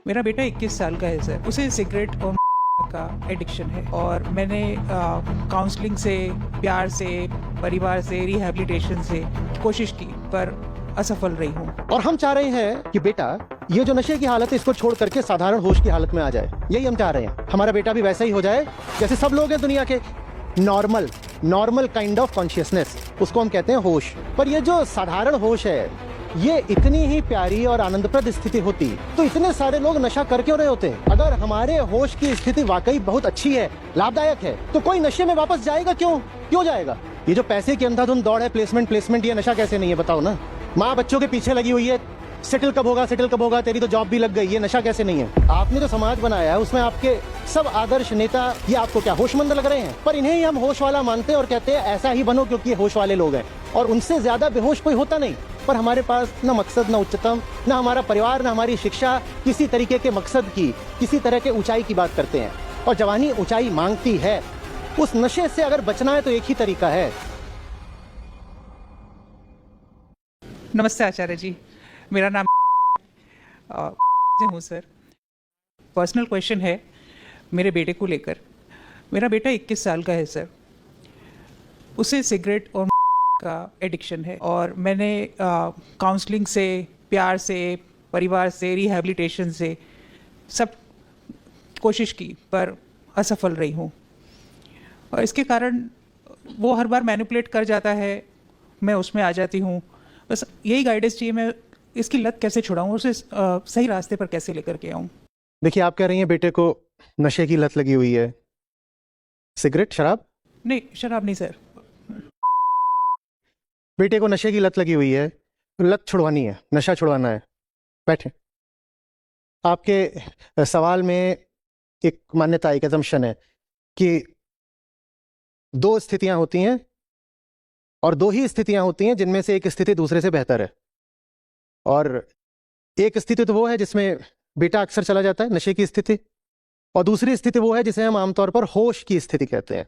मेरा बेटा 21 साल का है सर। उसे सिगरेट और का एडिक्शन है और मैंने काउंसलिंग से, प्यार से, परिवार से, रिहैबिलिटेशन से कोशिश की पर असफल रही हूँ। और हम चाह रहे हैं कि बेटा ये जो नशे की हालत है इसको छोड़ करके साधारण होश की हालत में आ जाए। यही हम चाह रहे हैं, हमारा बेटा भी वैसा ही हो जाए जैसे सब लोग हैं दुनिया के। नॉर्मल काइंड ऑफ कॉन्शियसनेस, उसको हम कहते हैं होश। पर ये जो साधारण होश है ये इतनी ही प्यारी और आनंदप्रद स्थिति होती तो इतने सारे लोग नशा कर क्यों रहे होते। अगर हमारे होश की स्थिति वाकई बहुत अच्छी है, लाभदायक है, तो कोई नशे में वापस जाएगा क्यों जाएगा। ये जो पैसे की अंधाधुंध दौड़ है, प्लेसमेंट, ये नशा कैसे नहीं है बताओ ना। माँ बच्चों के पीछे लगी हुई है, सेटल कब होगा, तेरी तो जॉब भी लग गई, ये नशा कैसे नहीं है। आपने जो समाज बनाया है उसमें आपके सब आदर्श नेता ये आपको क्या होशमंद लग रहे हैं, पर इन्हें ही हम होश वाला मानते हैं और कहते हैं ऐसा ही बनो क्योंकि ये होश वाले लोग हैं। और उनसे ज्यादा बेहोश कोई होता नहीं। पर हमारे पास न मकसद, न उच्चतम, न हमारा परिवार, न हमारी शिक्षा किसी तरीके के मकसद की, किसी तरह के ऊंचाई की बात करते हैं। और जवानी ऊंचाई मांगती है। उस नशे से अगर बचना है तो एक ही तरीका है। नमस्ते आचार्य जी, मेरा नाम हूँ सर। पर्सनल क्वेश्चन है मेरे बेटे को लेकर। मेरा बेटा 21 साल का है सर। उसे सिगरेट और का एडिक्शन है और मैंने काउंसलिंग से, प्यार से, परिवार से, रिहैबिलिटेशन से सब कोशिश की पर असफल रही हूँ। और इसके कारण वो हर बार मैनिपुलेट कर जाता है, मैं उसमें आ जाती हूँ। बस यही गाइडेंस चाहिए, मैं इसकी लत कैसे छुड़ाऊँ, उसे सही रास्ते पर कैसे लेकर के आऊँ। देखिए, आप कह रही हैं बेटे को नशे की लत लगी हुई है। सिगरेट, शराब? नहीं, शराब नहीं सर। बेटे को नशे की लत लगी हुई है, लत छुड़वानी है, नशा छुड़वाना है। बैठे। आपके सवाल में एक मान्यता, एक assumption है कि दो स्थितियां होती हैं और दो ही स्थितियां होती हैं जिनमें से एक स्थिति दूसरे से बेहतर है। और एक स्थिति तो वो है जिसमें बेटा अक्सर चला जाता है, नशे की स्थिति। और दूसरी स्थिति वो है जिसे हम आमतौर पर होश की स्थिति कहते हैं।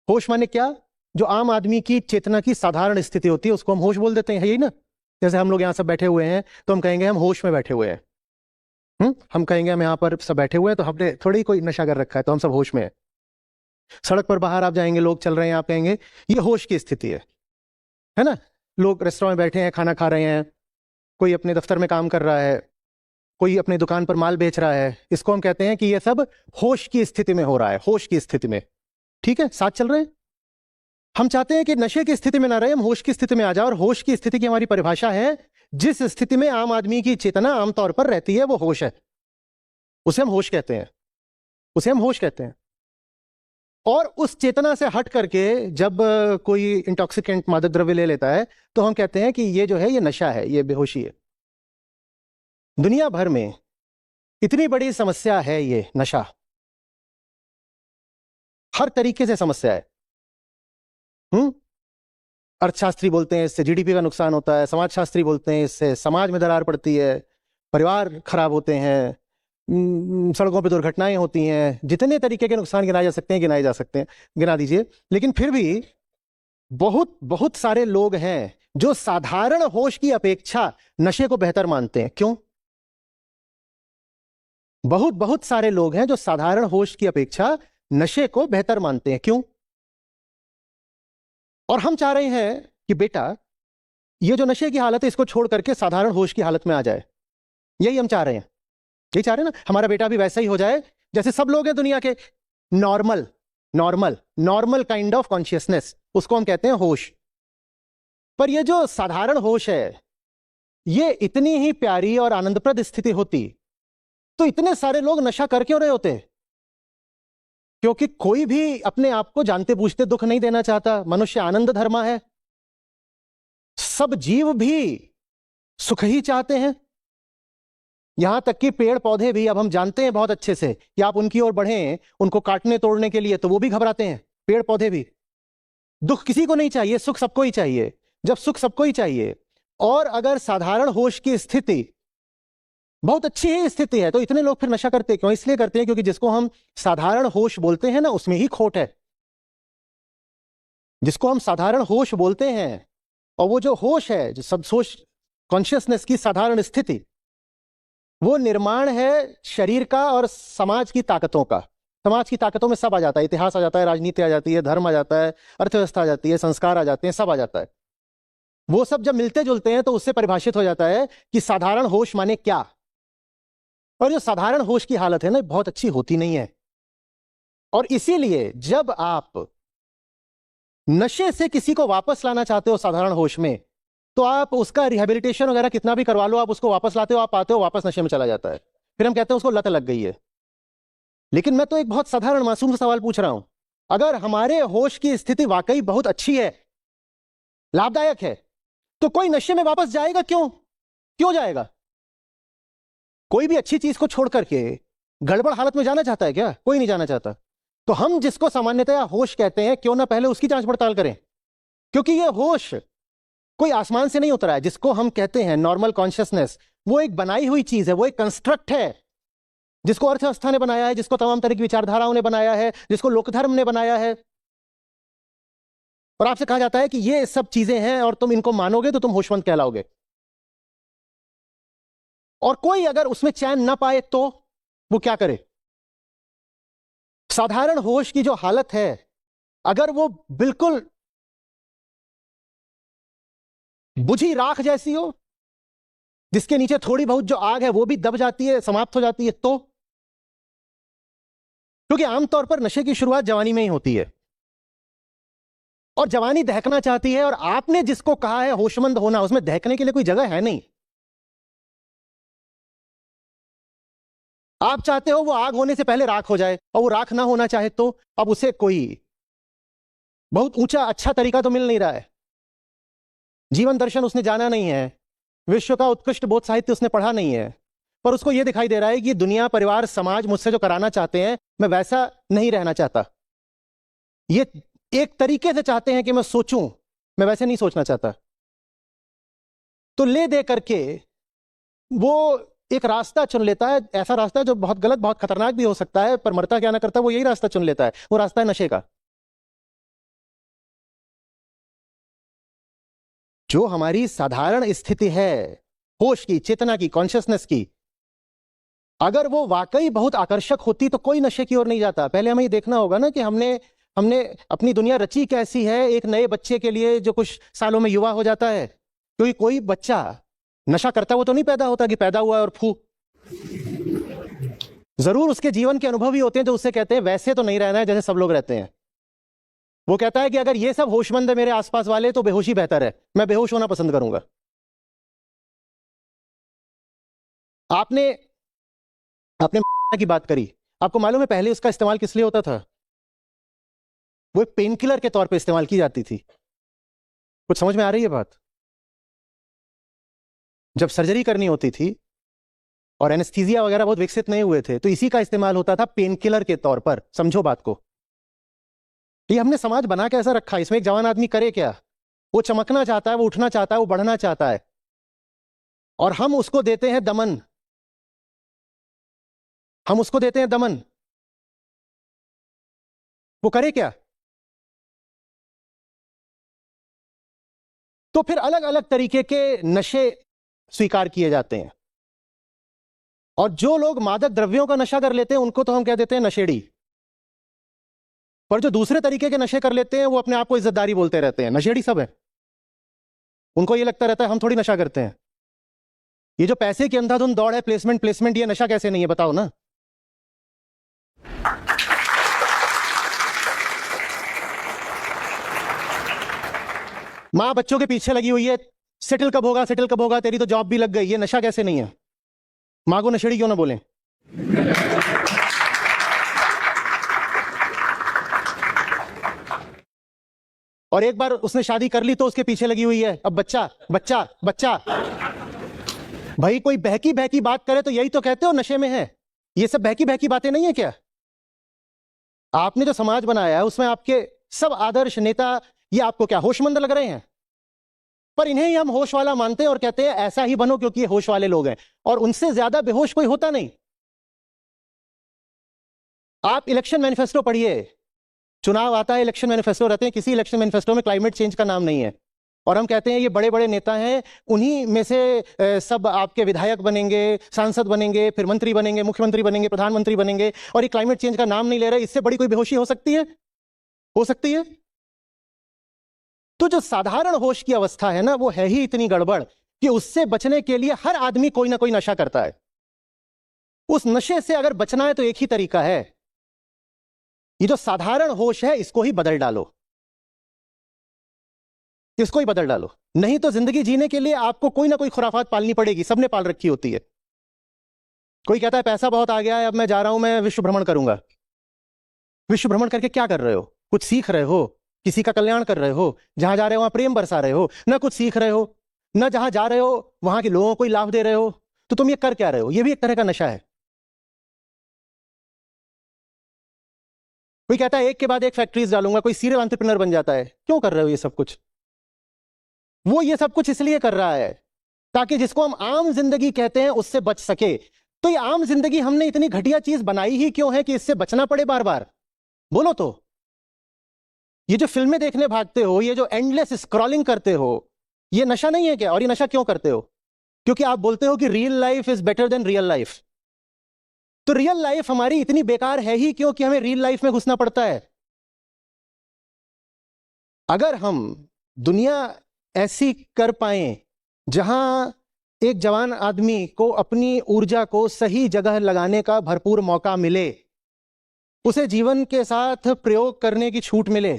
होश माने क्या? जो आम आदमी की चेतना की साधारण स्थिति होती है उसको हम होश बोल देते हैं, यही ना। जैसे हम लोग यहाँ सब बैठे हुए हैं तो हम कहेंगे हम होश में बैठे हुए हैं। हम कहेंगे हम यहाँ पर सब बैठे हुए हैं तो हमने थोड़ी कोई नशा कर रखा है, तो हम सब होश में हैं। सड़क पर बाहर आप जाएंगे, लोग चल रहे हैं, आप कहेंगे ये होश की स्थिति है ना। लोग रेस्टोरेंट में बैठे हैं, खाना खा रहे हैं, कोई अपने दफ्तर में काम कर रहा है, कोई अपनी दुकान पर माल बेच रहा है, इसको हम कहते हैं कि ये सब होश की स्थिति में हो रहा है, होश की स्थिति में। ठीक है, साथ चल रहे हैं। हम चाहते हैं कि नशे की स्थिति में ना रहे, हम होश की स्थिति में आ जाए। और होश की स्थिति की हमारी परिभाषा है जिस स्थिति में आम आदमी की चेतना आमतौर पर रहती है, वो होश है। उसे हम होश कहते हैं, उसे हम होश कहते हैं। और उस चेतना से हट करके जब कोई इंटॉक्सिकेंट मादक द्रव्य ले लेता है तो हम कहते हैं कि ये जो है ये नशा है, ये बेहोशी है। दुनिया भर में इतनी बड़ी समस्या है ये नशा, हर तरीके से समस्या है। अर्थशास्त्री बोलते हैं इससे जीडीपी का नुकसान होता है, समाजशास्त्री बोलते हैं इससे समाज में दरार पड़ती है, परिवार खराब होते हैं, सड़कों पे दुर्घटनाएं होती हैं। जितने तरीके के नुकसान गिनाए जा सकते हैं, गिनाए जा सकते हैं, गिना दीजिए। लेकिन फिर भी बहुत बहुत सारे लोग हैं जो साधारण होश की अपेक्षा नशे को बेहतर मानते हैं। क्यों? बहुत बहुत सारे लोग हैं जो साधारण होश की अपेक्षा नशे को बेहतर मानते हैं। क्यों? और हम चाह रहे हैं कि बेटा ये जो नशे की हालत है इसको छोड़ करके साधारण होश की हालत में आ जाए। यही हम चाह रहे हैं, यही चाह रहे हैं ना, हमारा बेटा भी वैसा ही हो जाए जैसे सब लोग हैं दुनिया के। नॉर्मल काइंड ऑफ कॉन्शियसनेस, उसको हम कहते हैं होश। पर ये जो साधारण होश है ये इतनी ही प्यारी और आनंदप्रद स्थिति होती तो इतने सारे लोग नशा कर क्यों रहे होते। क्योंकि कोई भी अपने आप को जानते बूझते दुख नहीं देना चाहता। मनुष्य आनंद धर्मा है, सब जीव भी सुख ही चाहते हैं। यहां तक कि पेड़ पौधे भी, अब हम जानते हैं बहुत अच्छे से कि आप उनकी ओर बढ़ें उनको काटने तोड़ने के लिए तो वो भी घबराते हैं। पेड़ पौधे भी, दुख किसी को नहीं चाहिए, सुख सबको ही चाहिए। जब सुख सबको ही चाहिए और अगर साधारण होश की स्थिति बहुत अच्छी ही स्थिति है तो इतने लोग फिर नशा करते क्यों? इसलिए करते हैं क्योंकि जिसको हम साधारण होश बोलते हैं ना उसमें ही खोट है। जिसको हम साधारण होश बोलते हैं और वो जो होश है, जो सब सोच कॉन्शियसनेस की साधारण स्थिति, वो निर्माण है शरीर का और समाज की ताकतों का। समाज की ताकतों में सब आ जाता है, इतिहास आ जाता है, राजनीति आ जाती है, धर्म आ जाता है, अर्थव्यवस्था आ जाती है, संस्कार आ जाते हैं, सब आ जाता है। वो सब जब मिलते जुलते हैं तो उससे परिभाषित हो जाता है कि साधारण होश माने क्या। और जो साधारण होश की हालत है ना, बहुत अच्छी होती नहीं है। और इसीलिए जब आप नशे से किसी को वापस लाना चाहते हो साधारण होश में, तो आप उसका रिहेबिलिटेशन वगैरह कितना भी करवा लो, आप उसको वापस लाते हो, आप आते हो वापस नशे में चला जाता है। फिर हम कहते हैं उसको लत लग गई है। लेकिन मैं तो एक बहुत साधारण मासूम सा सवाल पूछ रहा हूं, अगर हमारे होश की स्थिति वाकई बहुत अच्छी है, लाभदायक है, तो कोई नशे में वापस जाएगा क्यों? क्यों जाएगा? कोई भी अच्छी चीज को छोड़ करके गड़बड़ हालत में जाना चाहता है क्या? कोई नहीं जाना चाहता। तो हम जिसको सामान्यतया होश कहते हैं, क्यों ना पहले उसकी जांच पड़ताल करें, क्योंकि यह होश कोई आसमान से नहीं उतरा है। जिसको हम कहते हैं नॉर्मल कॉन्शियसनेस, वो एक बनाई हुई चीज है, वो एक कंस्ट्रक्ट है, जिसको अर्थव्यवस्था ने बनाया है, जिसको तमाम तरह की विचारधाराओं ने बनाया है, जिसको लोकधर्म ने बनाया है। और आपसे कहा जाता है कि ये सब चीजें हैं और तुम इनको मानोगे तो तुम होशमंद कहलाओगे। और कोई अगर उसमें चैन ना पाए तो वो क्या करे? साधारण होश की जो हालत है, अगर वो बिल्कुल बुझी राख जैसी हो, जिसके नीचे थोड़ी बहुत जो आग है वो भी दब जाती है, समाप्त हो जाती है, तो क्योंकि आमतौर पर नशे की शुरुआत जवानी में ही होती है और जवानी दहकना चाहती है। और आपने जिसको कहा है होशमंद होना, उसमें दहकने के लिए कोई जगह है नहीं। आप चाहते हो वो आग होने से पहले राख हो जाए, और वो राख ना होना चाहे तो अब उसे कोई बहुत ऊंचा अच्छा तरीका तो मिल नहीं रहा है। जीवन दर्शन उसने जाना नहीं है, विश्व का उत्कृष्ट बोध साहित्य उसने पढ़ा नहीं है, पर उसको यह दिखाई दे रहा है कि दुनिया, परिवार, समाज मुझसे जो कराना चाहते हैं, मैं वैसा नहीं रहना चाहता। ये एक तरीके से चाहते हैं कि मैं सोचूं, मैं वैसे नहीं सोचना चाहता। तो ले दे करके वो एक रास्ता चुन लेता है, ऐसा रास्ता जो बहुत गलत, बहुत खतरनाक भी हो सकता है, पर मरता क्या ना करता, वो यही रास्ता चुन लेता है। वो रास्ता है नशे का। जो हमारी साधारण स्थिति है होश की, चेतना की, कॉन्शियसनेस की, अगर वो वाकई बहुत आकर्षक होती तो कोई नशे की ओर नहीं जाता। पहले हमें ये देखना होगा ना कि हमने हमने अपनी दुनिया रची कैसी है एक नए बच्चे के लिए जो कुछ सालों में युवा हो जाता है। क्योंकि कोई बच्चा नशा करता वो तो नहीं पैदा होता कि पैदा हुआ है और फू। जरूर उसके जीवन के अनुभव ही होते हैं जो उससे कहते हैं वैसे तो नहीं रहना है जैसे सब लोग रहते हैं। वो कहता है कि अगर ये सब होशमंद है मेरे आसपास वाले, तो बेहोशी बेहतर है, मैं बेहोश होना पसंद करूंगा। आपने आपने की बात करी, आपको मालूम है पहले उसका इस्तेमाल किस लिए होता था? वो एक पेन किलर के तौर पे इस्तेमाल की जाती थी। कुछ समझ में आ रही है बात? जब सर्जरी करनी होती थी और एनेस्थीसिया वगैरह बहुत विकसित नहीं हुए थे, तो इसी का इस्तेमाल होता था पेन किलर के तौर पर। समझो बात को। ये हमने समाज बना के ऐसा रखा है, इसमें एक जवान आदमी करे क्या? वो चमकना चाहता है, वो उठना चाहता है, वो बढ़ना चाहता है, और हम उसको देते हैं दमन। हम उसको देते हैं दमन। वो करे क्या? तो फिर अलग अलग तरीके के नशे स्वीकार किए जाते हैं। और जो लोग मादक द्रव्यों का नशा कर लेते हैं उनको तो हम कह देते हैं नशेड़ी। पर जो दूसरे तरीके के नशे कर लेते हैं वो अपने आप को इज्जतदारी बोलते रहते हैं। नशेड़ी सब है। उनको ये लगता रहता है हम थोड़ी नशा करते हैं। ये जो पैसे की अंधाधुंध दौड़ है, प्लेसमेंट प्लेसमेंट, ये नशा कैसे नहीं है बताओ ना? मां बच्चों के पीछे लगी हुई है, सेटल कब होगा, सेटल कब होगा, तेरी तो जॉब भी लग गई, ये नशा कैसे नहीं है? मां को नशेड़ी क्यों ना बोलें? और एक बार उसने शादी कर ली तो उसके पीछे लगी हुई है, अब बच्चा बच्चा बच्चा। भाई कोई बहकी बहकी बात करे तो यही तो कहते हो नशे में है। ये सब बहकी बहकी बातें नहीं है क्या? आपने जो समाज बनाया है उसमें आपके सब आदर्श नेता, ये आपको क्या होशमंद लग रहे हैं? पर इन्हें ही हम होश वाला मानते हैं और कहते हैं ऐसा ही बनो क्योंकि ये होश वाले लोग हैं। और उनसे ज्यादा बेहोश कोई होता नहीं। आप इलेक्शन मैनिफेस्टो पढ़िए, चुनाव आता है, इलेक्शन मैनिफेस्टो रहते हैं, किसी इलेक्शन मैनिफेस्टो में क्लाइमेट चेंज का नाम नहीं है। और हम कहते हैं ये बड़े बड़े नेता हैं, उन्हीं में से सब आपके विधायक बनेंगे, सांसद बनेंगे, फिर मंत्री बनेंगे, मुख्यमंत्री बनेंगे, प्रधानमंत्री बनेंगे, और ये क्लाइमेट चेंज का नाम नहीं ले रहे। इससे बड़ी कोई बेहोशी हो सकती है? हो सकती है? तो जो साधारण होश की अवस्था है ना, वो है ही इतनी गड़बड़ कि उससे बचने के लिए हर आदमी कोई ना कोई नशा करता है। उस नशे से अगर बचना है तो एक ही तरीका है, ये जो साधारण होश है इसको ही बदल डालो, इसको ही बदल डालो। नहीं तो जिंदगी जीने के लिए आपको कोई ना कोई खुराफात पालनी पड़ेगी, सबने पाल रखी होती है। कोई कहता है पैसा बहुत आ गया है, अब मैं जा रहा हूं, मैं विश्व भ्रमण करूंगा। विश्व भ्रमण करके क्या कर रहे हो? कुछ सीख रहे हो? किसी का कल्याण कर रहे हो? जहां जा रहे हो वहां प्रेम बरसा रहे हो? ना कुछ सीख रहे हो, ना जहां जा रहे हो वहां के लोगों को ही लाभ दे रहे हो, तो तुम ये कर क्या रहे हो? ये भी एक तरह का नशा है। कोई कहता है एक के बाद एक फैक्ट्रीज डालूंगा, कोई सीरियल एंटरप्रेन्योर बन जाता है। क्यों कर रहे हो ये सब कुछ? वो ये सब कुछ इसलिए कर रहा है ताकि जिसको हम आम जिंदगी कहते हैं उससे बच सके। तो ये आम जिंदगी हमने इतनी घटिया चीज बनाई ही क्यों है कि इससे बचना पड़े बार बार? बोलो तो। ये जो फिल्में देखने भागते हो, ये जो एंडलेस स्क्रॉलिंग करते हो, ये नशा नहीं है क्या? और ये नशा क्यों करते हो? क्योंकि आप बोलते हो कि real life is better than real life. तो रियल लाइफ हमारी इतनी बेकार है ही क्यों कि हमें रियल लाइफ में घुसना पड़ता है? अगर हम दुनिया ऐसी कर पाए जहां एक जवान आदमी को अपनी ऊर्जा को सही जगह लगाने का भरपूर मौका मिले, उसे जीवन के साथ प्रयोग करने की छूट मिले,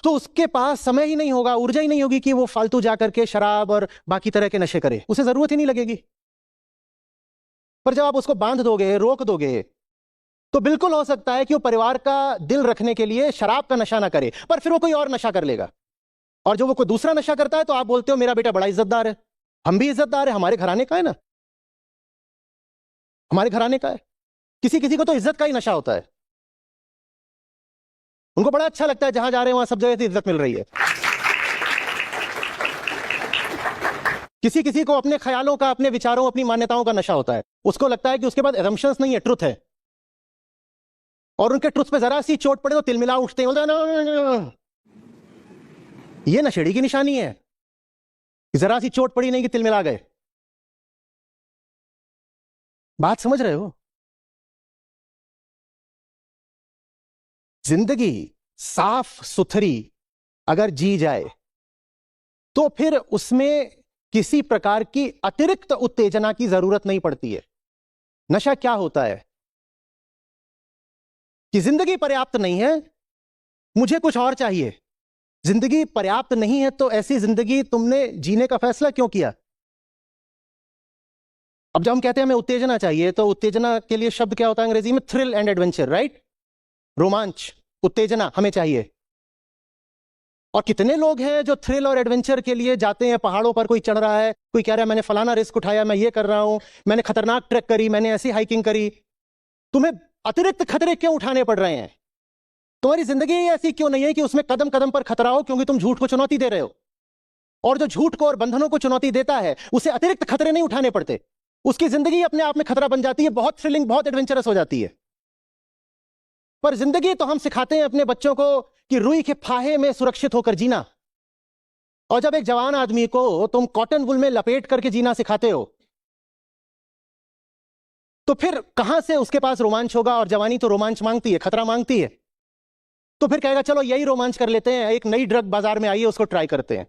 तो उसके पास समय ही नहीं होगा, ऊर्जा ही नहीं होगी कि वो फालतू जाकर के शराब और बाकी तरह के नशे करे। उसे जरूरत ही नहीं लगेगी। पर जब आप उसको बांध दोगे, रोक दोगे, तो बिल्कुल हो सकता है कि वो परिवार का दिल रखने के लिए शराब का नशा ना करे, पर फिर वो कोई और नशा कर लेगा। और जो वो कोई दूसरा नशा करता है तो आप बोलते हो मेरा बेटा बड़ा इज्जतदार है। हम भी इज्जतदार है, हमारे घराने का है ना, हमारे घराने का है। किसी किसी को तो इज्जत का ही नशा होता है। उनको बड़ा अच्छा लगता है जहां जा रहे हैं वहां सब जगह से इज्जत मिल रही है। किसी किसी को अपने ख्यालों का, अपने विचारों, अपनी मान्यताओं का नशा होता है। उसको लगता है कि उसके बाद assumptions नहीं है, ट्रुथ है, और उनके ट्रुथ पे जरा सी चोट पड़े तो तिलमिला उठते हैं। ये नशेड़ी की निशानी है। जरा सी चोट पड़ी नहीं कि तिलमिला गए। बात समझ रहे हो? जिंदगी साफ सुथरी अगर जी जाए तो फिर उसमें किसी प्रकार की अतिरिक्त उत्तेजना की जरूरत नहीं पड़ती है। नशा क्या होता है कि जिंदगी पर्याप्त नहीं है, मुझे कुछ और चाहिए। जिंदगी पर्याप्त नहीं है तो ऐसी जिंदगी तुमने जीने का फैसला क्यों किया? अब जब हम कहते हैं हमें उत्तेजना चाहिए, तो उत्तेजना के लिए शब्द क्या होता है अंग्रेजी में? Thrill and adventure, right? रोमांच, उत्तेजना हमें चाहिए। और कितने लोग हैं जो थ्रिल और एडवेंचर के लिए जाते हैं? पहाड़ों पर कोई चढ़ रहा है, कोई कह रहा है मैंने फलाना रिस्क उठाया, मैं ये कर रहा हूं, मैंने खतरनाक ट्रैक करी, मैंने ऐसी हाइकिंग करी। तुम्हें अतिरिक्त खतरे क्यों उठाने पड़ रहे हैं? तुम्हारी जिंदगी ऐसी क्यों नहीं है कि उसमें कदम कदम पर खतरा हो? क्योंकि तुम झूठ को चुनौती दे रहे हो, और जो झूठ को और बंधनों को चुनौती देता है उसे अतिरिक्त खतरे नहीं उठाने पड़ते। उसकी जिंदगी अपने आप में खतरा बन जाती है, बहुत थ्रिलिंग, बहुत एडवेंचरस हो जाती है। पर जिंदगी तो हम सिखाते हैं अपने बच्चों को कि रुई के फाहे में सुरक्षित होकर जीना। और जब एक जवान आदमी को तुम कॉटन वुल में लपेट करके जीना सिखाते हो, तो फिर कहां से उसके पास रोमांच होगा? और जवानी तो रोमांच मांगती है, खतरा मांगती है। तो फिर कहेगा चलो यही रोमांच कर लेते हैं, एक नई ड्रग बाजार में आई है उसको ट्राई करते हैं।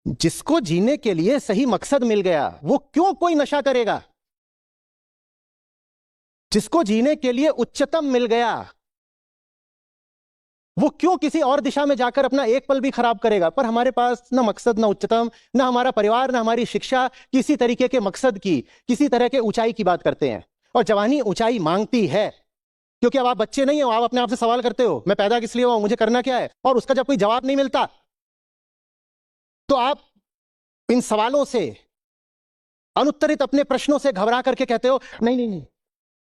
जिसको जीने के लिए सही मकसद मिल गया वो क्यों कोई नशा करेगा? जिसको जीने के लिए उच्चतम मिल गया वो क्यों किसी और दिशा में जाकर अपना एक पल भी खराब करेगा? पर हमारे पास ना मकसद, ना उच्चतम, ना हमारा परिवार, ना हमारी शिक्षा किसी तरीके के मकसद की, किसी तरह के ऊंचाई की बात करते हैं। और जवानी ऊंचाई मांगती है, क्योंकि अब आप बच्चे नहीं हो, आप अपने आप से सवाल करते हो मैं पैदा किस लिए हुआ, मुझे करना क्या है? और उसका जब कोई जवाब नहीं मिलता तो आप इन सवालों से, अनुत्तरित अपने प्रश्नों से घबरा करके कहते हो नहीं नहीं नहीं,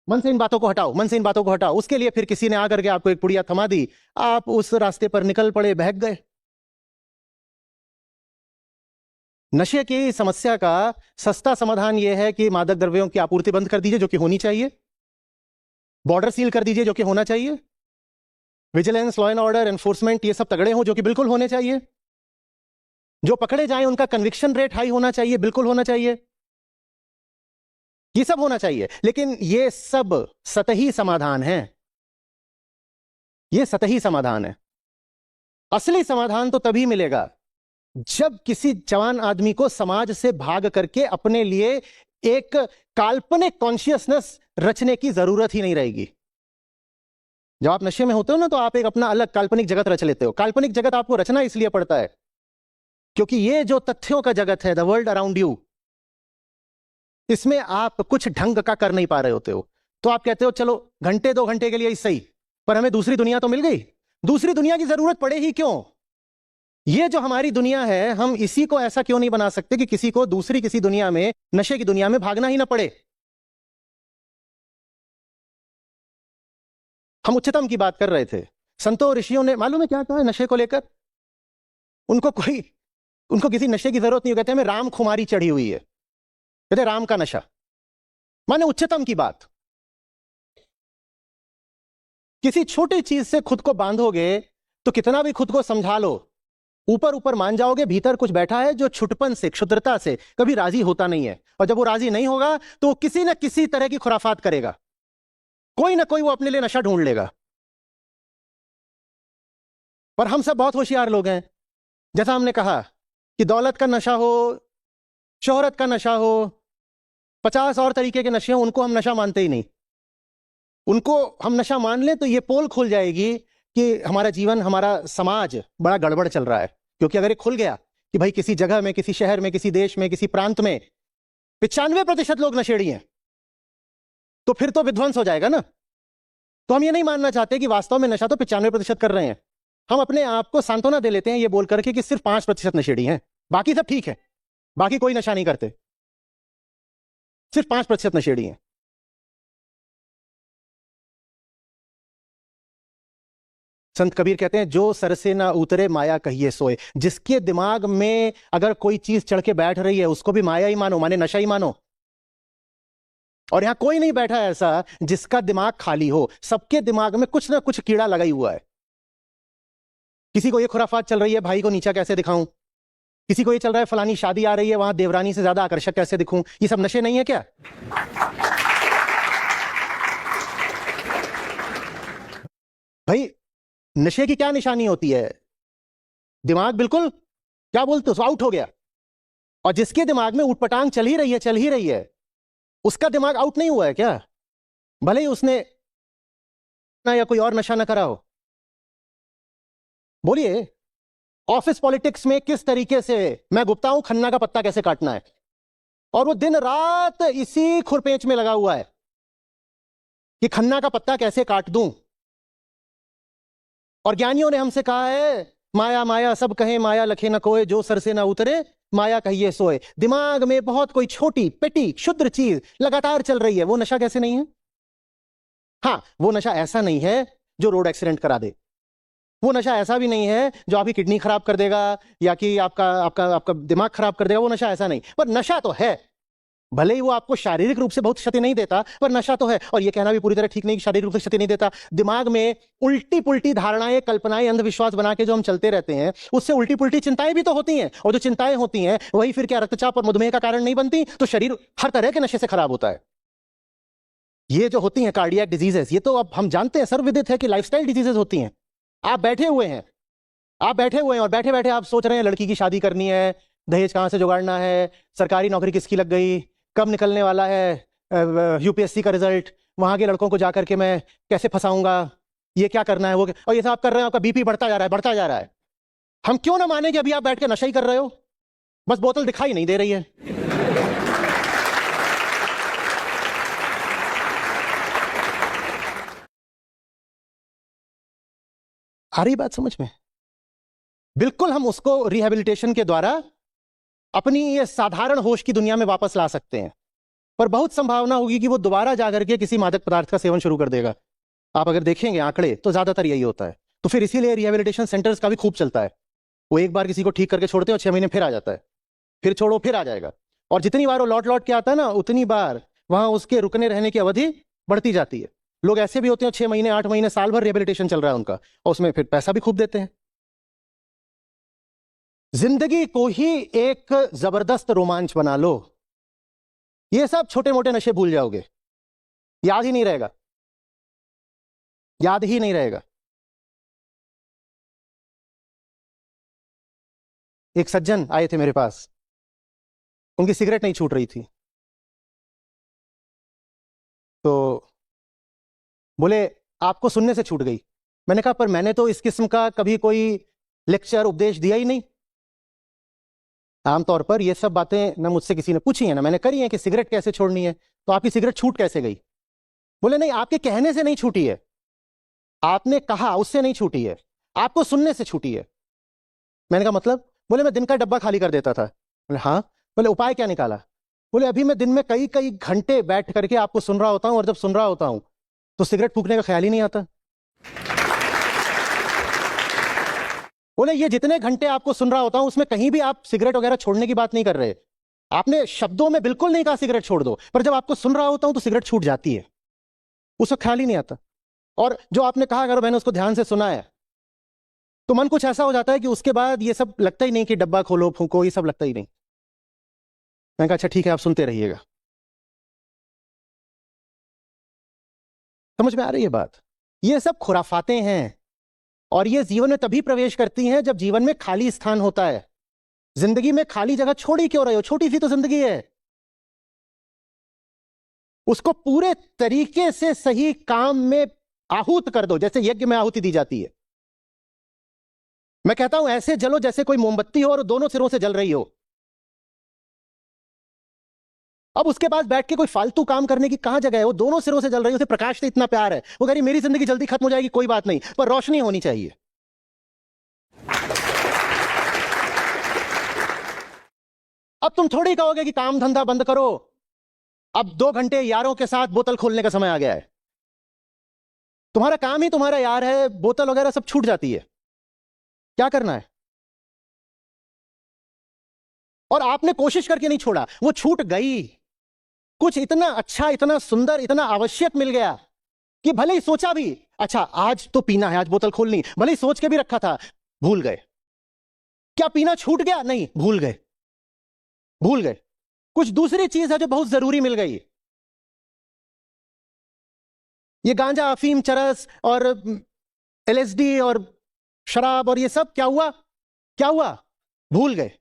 मन से इन बातों को हटाओ, मन से इन बातों को हटाओ। उसके लिए फिर किसी ने आकर के आपको एक पुड़िया थमा दी, आप उस रास्ते पर निकल पड़े, बहक गए। नशे की समस्या का सस्ता समाधान यह है कि मादक द्रव्यों की आपूर्ति बंद कर दीजिए, जो कि होनी चाहिए। बॉर्डर सील कर दीजिए, जो कि होना चाहिए। Vigilance, law and order, enforcement, ये सब तगड़े हों, जो कि बिल्कुल होने चाहिए। जो पकड़े जाएं उनका कन्विक्शन रेट हाई होना चाहिए, बिल्कुल होना चाहिए। ये सब होना चाहिए। लेकिन ये सब सतही समाधान है, ये सतही समाधान है। असली समाधान तो तभी मिलेगा जब किसी जवान आदमी को समाज से भाग करके अपने लिए एक काल्पनिक कॉन्शियसनेस रचने की जरूरत ही नहीं रहेगी। जब आप नशे में होते हो ना, तो आप एक अपना अलग काल्पनिक जगत रच लेते हो। काल्पनिक जगत आपको रचना इसलिए पड़ता है क्योंकि ये जो तथ्यों का जगत है, द वर्ल्ड अराउंड यू, इसमें आप कुछ ढंग का कर नहीं पा रहे होते हो। तो आप कहते हो चलो घंटे 2 घंटे के लिए ही सही, पर हमें दूसरी दुनिया तो मिल गई। दूसरी दुनिया की जरूरत पड़े ही क्यों? ये जो हमारी दुनिया है, हम इसी को ऐसा क्यों नहीं बना सकते कि किसी को दूसरी किसी दुनिया में, नशे की दुनिया में भागना ही ना पड़े। हम उच्चतम की बात कर रहे थे। संतों ऋषियों ने मालूम है क्या कहा है नशे को लेकर? उनको किसी नशे की जरूरत नहीं। कहते हमें राम खुमारी चढ़ी हुई है, कहते राम का नशा। माने उच्चतम की बात। किसी छोटी चीज से खुद को बांधोगे तो कितना भी खुद को समझा लो, ऊपर ऊपर मान जाओगे भीतर कुछ बैठा है जो छुटपन से, क्षुद्रता से कभी राजी होता नहीं है। और जब वो राजी नहीं होगा तो वो किसी न किसी तरह की खुराफात करेगा, कोई ना कोई वो अपने लिए नशा ढूंढ लेगा। पर हम सब बहुत होशियार लोग हैं। जैसा हमने कहा कि दौलत का नशा हो, शोहरत का नशा हो, 50 और तरीके के नशे हो, उनको हम नशा मानते ही नहीं। उनको हम नशा मान लें तो ये पोल खुल जाएगी कि हमारा जीवन, हमारा समाज बड़ा गड़बड़ चल रहा है। क्योंकि अगर ये खुल गया कि भाई किसी जगह में, किसी शहर में, किसी देश में, किसी प्रांत में 95% लोग नशेड़ी हैं, तो फिर तो विध्वंस हो जाएगा ना। तो हम ये नहीं मानना चाहते कि वास्तव में नशा तो 95% कर रहे हैं। हम अपने आप को सांत्वना दे लेते हैं ये बोल करके कि सिर्फ 5% नशेड़ी हैं, बाकी सब ठीक है, बाकी कोई नशा नहीं करते, सिर्फ 5% नशेड़ी हैं। संत कबीर कहते हैं जो सर से ना उतरे माया कहिए सोए। जिसके दिमाग में अगर कोई चीज चढ़ के बैठ रही है उसको भी माया ही मानो, माने नशा ही मानो। और यहां कोई नहीं बैठा है ऐसा जिसका दिमाग खाली हो। सबके दिमाग में कुछ ना कुछ कीड़ा लगा ही हुआ है। किसी को ये खुराफात चल रही है भाई को नीचा कैसे दिखाऊं, किसी को ये चल रहा है फलानी शादी आ रही है वहां देवरानी से ज्यादा आकर्षक कैसे दिखूं। ये सब नशे नहीं है क्या? भाई नशे की क्या निशानी होती है? दिमाग बिल्कुल, क्या बोलते हो, आउट हो गया। और जिसके दिमाग में उटपटांग चल ही रही है उसका दिमाग आउट नहीं हुआ है क्या? भले ही उसने ना या कोई और नशा ना करा हो। बोलिए ऑफिस पॉलिटिक्स में किस तरीके से मैं गुप्ता हूं खन्ना का पत्ता कैसे काटना है, और वो दिन रात इसी खुरपेंच में लगा हुआ है कि खन्ना का पत्ता कैसे काट दूं। और ज्ञानियों ने हमसे कहा है माया माया सब कहे माया लखे न कोय, जो सर से ना उतरे माया कहिए सोए। दिमाग में बहुत कोई छोटी पेटी क्षुद्र चीज लगातार चल रही है, वो नशा कैसे नहीं है? हाँ, वो नशा ऐसा नहीं है जो रोड एक्सीडेंट करा दे, वो नशा ऐसा भी नहीं है जो आपकी किडनी खराब कर देगा या कि आपका आपका आपका दिमाग खराब कर देगा। वो नशा ऐसा नहीं, पर नशा तो है। भले ही वो आपको शारीरिक रूप से बहुत क्षति नहीं देता, पर नशा तो है। और ये कहना भी पूरी तरह ठीक नहीं कि शारीरिक रूप से क्षति नहीं देता। दिमाग में उल्टी पुल्टी धारणाएं, कल्पनाएं, अंधविश्वास बना के जो हम चलते रहते हैं, उससे उल्टी पुल्टी चिंताएं भी तो होती हैं। और जो चिंताएं होती हैं वही फिर क्या रक्तचाप और मधुमेह का कारण नहीं बनती? तो शरीर हर तरह के नशे से खराब होता है। ये जो होती हैं कार्डियक डिजीजेस, ये तो अब हम जानते हैं, सर्वविदित है कि लाइफस्टाइल डिजीजेस होती हैं। आप बैठे हुए हैं और बैठे बैठे आप सोच रहे हैं लड़की की शादी करनी है, दहेज कहां से जुगाड़ना है, सरकारी नौकरी किसकी लग गई, कब निकलने वाला है यूपीएससी का रिजल्ट, वहां के लड़कों को जाकर के मैं कैसे फंसाऊंगा, ये क्या करना है वो और ये सब आप कर रहे हैं। आपका बीपी बढ़ता जा रहा है। हम क्यों ना माने कि अभी आप बैठ के नशा ही कर रहे हो, बस बोतल दिखाई नहीं दे रही है। आ रही बात समझ में? बिल्कुल हम उसको रिहेबिलिटेशन के द्वारा अपनी ये साधारण होश की दुनिया में वापस ला सकते हैं, पर बहुत संभावना होगी कि वो दोबारा जाकर के किसी मादक पदार्थ का सेवन शुरू कर देगा। आप अगर देखेंगे आंकड़े तो ज्यादातर यही होता है। तो फिर इसीलिए रिहेबिलिटेशन सेंटर्स का भी खूब चलता है। वो एक बार किसी को ठीक करके छोड़ते हैं और 6 महीने फिर आ जाता है, फिर छोड़ो फिर आ जाएगा। और जितनी बार वो लौट लौट के आता है ना, उतनी बार वहां उसके रुकने रहने की अवधि बढ़ती जाती है। लोग ऐसे भी होते हैं 6 महीने 8 महीने साल भर रिहेबिलिटेशन चल रहा है उनका, और उसमें फिर पैसा भी खूब देते हैं। जिंदगी को ही एक जबरदस्त रोमांच बना लो, ये सब छोटे मोटे नशे भूल जाओगे, याद ही नहीं रहेगा, याद ही नहीं रहेगा। एक सज्जन आए थे मेरे पास, उनकी सिगरेट नहीं छूट रही थी, तो बोले आपको सुनने से छूट गई। मैंने कहा पर मैंने तो इस किस्म का कभी कोई लेक्चर उपदेश दिया ही नहीं। आमतौर पर ये सब बातें ना मुझसे किसी ने पूछी है ना मैंने करी है कि सिगरेट कैसे छोड़नी है, तो आपकी सिगरेट छूट कैसे गई? बोले नहीं, आपके कहने से नहीं छूटी है, आपने कहा उससे नहीं छूटी है, आपको सुनने से छूटी है। मैंने कहा मतलब? बोले मैं दिन का डब्बा खाली कर देता था। बोले हाँ। बोले उपाय क्या निकाला? बोले अभी मैं दिन में कई कई घंटे बैठ करके आपको सुन रहा होता हूं, और जब सुन रहा होता हूं तो सिगरेट फूकने का ख्याल ही नहीं आता। बोले ये जितने घंटे आपको सुन रहा होता हूं उसमें कहीं भी आप सिगरेट वगैरह छोड़ने की बात नहीं कर रहे, आपने शब्दों में बिल्कुल नहीं कहा सिगरेट छोड़ दो, पर जब आपको सुन रहा होता हूं तो सिगरेट छूट जाती है, उसका ख्याल ही नहीं आता। और जो आपने कहा अगर मैंने उसको ध्यान से सुना है तो मन कुछ ऐसा हो जाता है कि उसके बाद ये सब लगता ही नहीं कि डब्बा खोलो फूको, ये सब लगता ही नहीं। मैंने कहा अच्छा ठीक है, आप सुनते रहिएगा। समझ में आ रही है बात? ये सब खुराफातें हैं, और ये जीवन में तभी प्रवेश करती हैं जब जीवन में खाली स्थान होता है। जिंदगी में खाली जगह छोड़ी क्यों रहे हो? छोटी सी तो जिंदगी है, उसको पूरे तरीके से सही काम में आहूत कर दो, जैसे यज्ञ में आहुति दी जाती है। मैं कहता हूं ऐसे जलो जैसे कोई मोमबत्ती हो और दोनों सिरों से जल रही हो। अब उसके पास बैठ के कोई फालतू काम करने की कहां जगह है? वो दोनों सिरों से जल रही है, उसे प्रकाश से इतना प्यार है, वो कह रही मेरी जिंदगी जल्दी खत्म हो जाएगी कोई बात नहीं, पर रोशनी होनी चाहिए। अब तुम थोड़ी कहोगे कि काम धंधा बंद करो, अब 2 घंटे यारों के साथ बोतल खोलने का समय आ गया है। तुम्हारा काम ही तुम्हारा यार है, बोतल वगैरह सब छूट जाती है, क्या करना है? और आपने कोशिश करके नहीं छोड़ा, वो छूट गई। कुछ इतना अच्छा, इतना सुंदर, इतना आवश्यक मिल गया कि भले ही सोचा भी अच्छा आज तो पीना है, आज बोतल खोलनी, भले ही सोच के भी रखा था, भूल गए। क्या पीना छूट गया? नहीं, भूल गए, भूल गए। कुछ दूसरी चीज है जो बहुत जरूरी मिल गई। ये गांजा, अफीम, चरस और एलएसडी और शराब और ये सब क्या हुआ? क्या हुआ? भूल गए।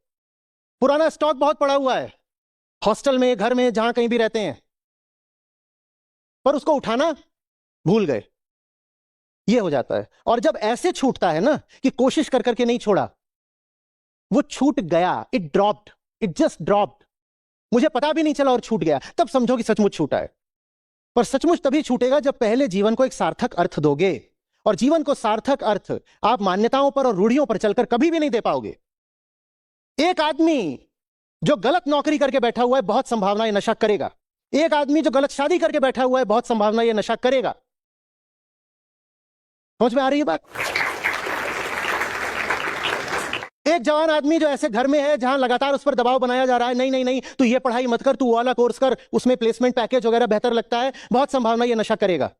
पुराना स्टॉक बहुत पड़ा हुआ है हॉस्टल में, घर में, जहां कहीं भी रहते हैं, पर उसको उठाना भूल गए। ये हो जाता है। और जब ऐसे छूटता है ना कि कोशिश कर करके नहीं छोड़ा, वो छूट गया, it dropped, it just dropped, मुझे पता भी नहीं चला और छूट गया, तब समझो कि सचमुच छूटा है। पर सचमुच तभी छूटेगा जब पहले जीवन को एक सार्थक अर्थ दोगे, और जीवन को सार्थक अर्थ आप मान्यताओं पर और रूढ़ियों पर चलकर कभी भी नहीं दे पाओगे। एक आदमी जो गलत नौकरी करके बैठा हुआ है, बहुत संभावना ये नशा करेगा। एक आदमी जो गलत शादी करके बैठा हुआ है, बहुत संभावना ये नशा करेगा। समझ में आ रही है बात? एक जवान आदमी जो ऐसे घर में है जहां लगातार उस पर दबाव बनाया जा रहा है, नहीं नहीं नहीं तू ये पढ़ाई मत कर, तू वो वाला कोर्स कर, उसमें प्लेसमेंट पैकेज वगैरह बेहतर लगता है, बहुत संभावना ये नशा करेगा।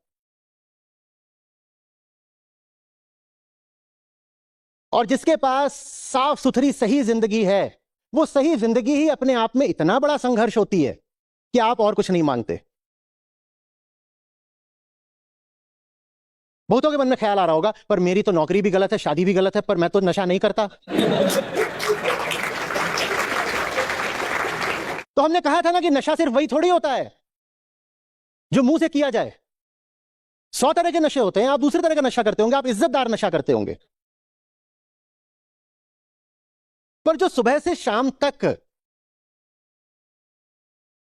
और जिसके पास साफ सुथरी सही जिंदगी है, वो सही जिंदगी ही अपने आप में इतना बड़ा संघर्ष होती है कि आप और कुछ नहीं मांगते। बहुतों के मन में ख्याल आ रहा होगा पर मेरी तो नौकरी भी गलत है, शादी भी गलत है, पर मैं तो नशा नहीं करता। तो हमने कहा था ना कि नशा सिर्फ वही थोड़ी होता है जो मुंह से किया जाए। 100 तरह के नशे होते हैं, आप दूसरे तरह का नशा करते होंगे, आप इज्जतदार नशा करते होंगे। पर जो सुबह से शाम तक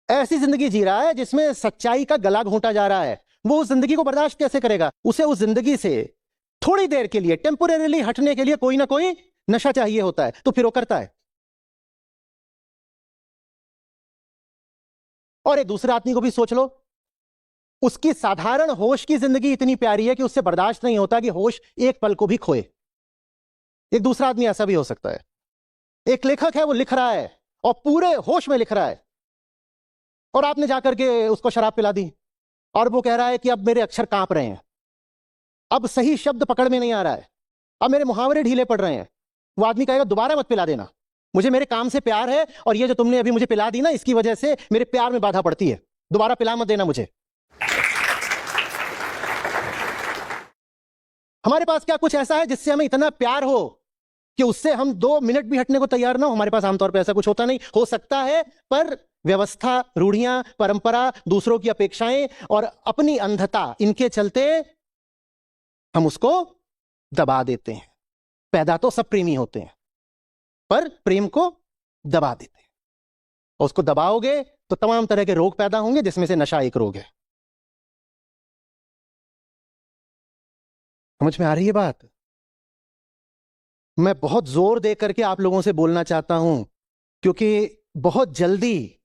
ऐसी जिंदगी जी रहा है जिसमें सच्चाई का गला घोंटा जा रहा है, वो उस जिंदगी को बर्दाश्त कैसे करेगा? उसे उस जिंदगी से थोड़ी देर के लिए, टेम्पोरेरीली हटने के लिए कोई ना कोई नशा चाहिए होता है, तो फिर वो करता है। और एक दूसरे आदमी को भी सोच लो, उसकी साधारण होश की जिंदगी इतनी प्यारी है कि उससे बर्दाश्त नहीं होता कि होश एक पल को भी खोए। एक दूसरा आदमी ऐसा भी हो सकता है। एक लेखक है, वो लिख रहा है और पूरे होश में लिख रहा है, और आपने जाकर के उसको शराब पिला दी, और वो कह रहा है कि अब मेरे अक्षर कांप रहे हैं, अब सही शब्द पकड़ में नहीं आ रहा है, अब मेरे मुहावरे ढीले पड़ रहे हैं। वो आदमी कहेगा दोबारा मत पिला देना, मुझे मेरे काम से प्यार है और ये जो तुमने अभी मुझे पिला दी ना, इसकी वजह से मेरे प्यार में बाधा पड़ती है, दोबारा पिला मत देना मुझे। हमारे पास क्या कुछ ऐसा है जिससे हमें इतना प्यार हो कि उससे हम 2 मिनट भी हटने को तैयार ना हो? हमारे पास आमतौर पर ऐसा कुछ होता नहीं। हो सकता है, पर व्यवस्था, रूढ़ियां, परंपरा, दूसरों की अपेक्षाएं और अपनी अंधता, इनके चलते हम उसको दबा देते हैं। पैदा तो सब प्रेमी होते हैं, पर प्रेम को दबा देते हैं, और उसको दबाओगे तो तमाम तरह के रोग पैदा होंगे, जिसमें से नशा एक रोग है। समझ में आ रही है बात? मैं बहुत जोर दे करके आप लोगों से बोलना चाहता हूं, क्योंकि बहुत जल्दी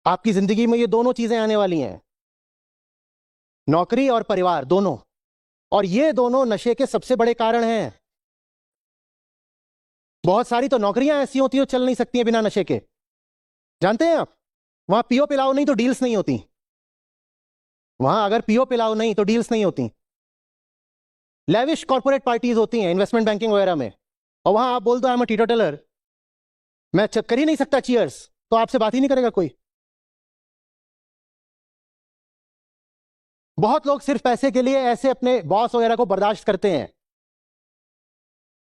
आपकी जिंदगी में ये दोनों चीजें आने वाली हैं, नौकरी और परिवार दोनों, और ये दोनों नशे के सबसे बड़े कारण हैं। बहुत सारी तो नौकरियां ऐसी होती हैं चल नहीं सकती हैं बिना नशे के, जानते हैं आप? वहां पियो पिलाओ नहीं तो डील्स नहीं होती, वहां अगर पियो पिलाओ नहीं तो डील्स नहीं होती। लेविश कॉर्पोरेट पार्टीज होती हैं इन्वेस्टमेंट बैंकिंग वगैरह में, और वहां आप बोल दो आई एम अ टीटोटलर, मैं कर ही नहीं सकता चीयर्स, तो आपसे बात ही नहीं करेगा कोई। बहुत लोग सिर्फ पैसे के लिए ऐसे अपने बॉस वगैरह को बर्दाश्त करते हैं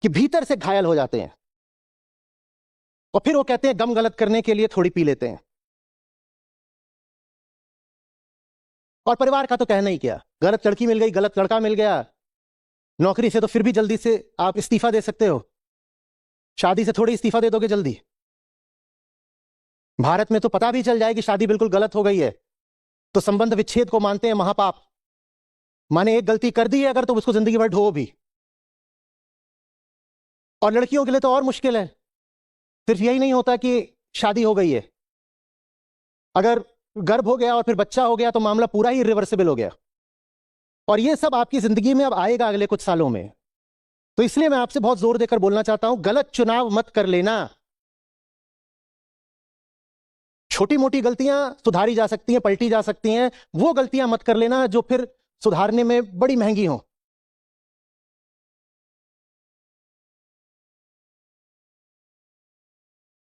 कि भीतर से घायल हो जाते हैं, और फिर वो कहते हैं गम गलत करने के लिए थोड़ी पी लेते हैं। और परिवार का तो कहना ही क्या, गलत लड़की मिल गई, गलत लड़का मिल गया, नौकरी से तो फिर भी जल्दी से आप इस्तीफा दे सकते हो, शादी से थोड़ी इस्तीफा दे दोगे जल्दी। भारत में तो पता भी चल जाए कि शादी बिल्कुल गलत हो गई है तो संबंध विच्छेद को मानते हैं महापाप। माने एक गलती कर दी है अगर, तो उसको जिंदगी भर ढो भी। और लड़कियों के लिए तो और मुश्किल है, सिर्फ यही नहीं होता कि शादी हो गई है, अगर गर्भ हो गया और फिर बच्चा हो गया तो मामला पूरा ही रिवर्सिबल हो गया, और ये सब आपकी जिंदगी में अब आएगा अगले कुछ सालों में। तो इसलिए मैं आपसे बहुत जोर देकर बोलना चाहता हूं, गलत चुनाव मत कर लेना। छोटी मोटी गलतियां सुधारी जा सकती हैं, पलटी जा सकती हैं, वो गलतियां मत कर लेना जो फिर सुधारने में बड़ी महंगी हो।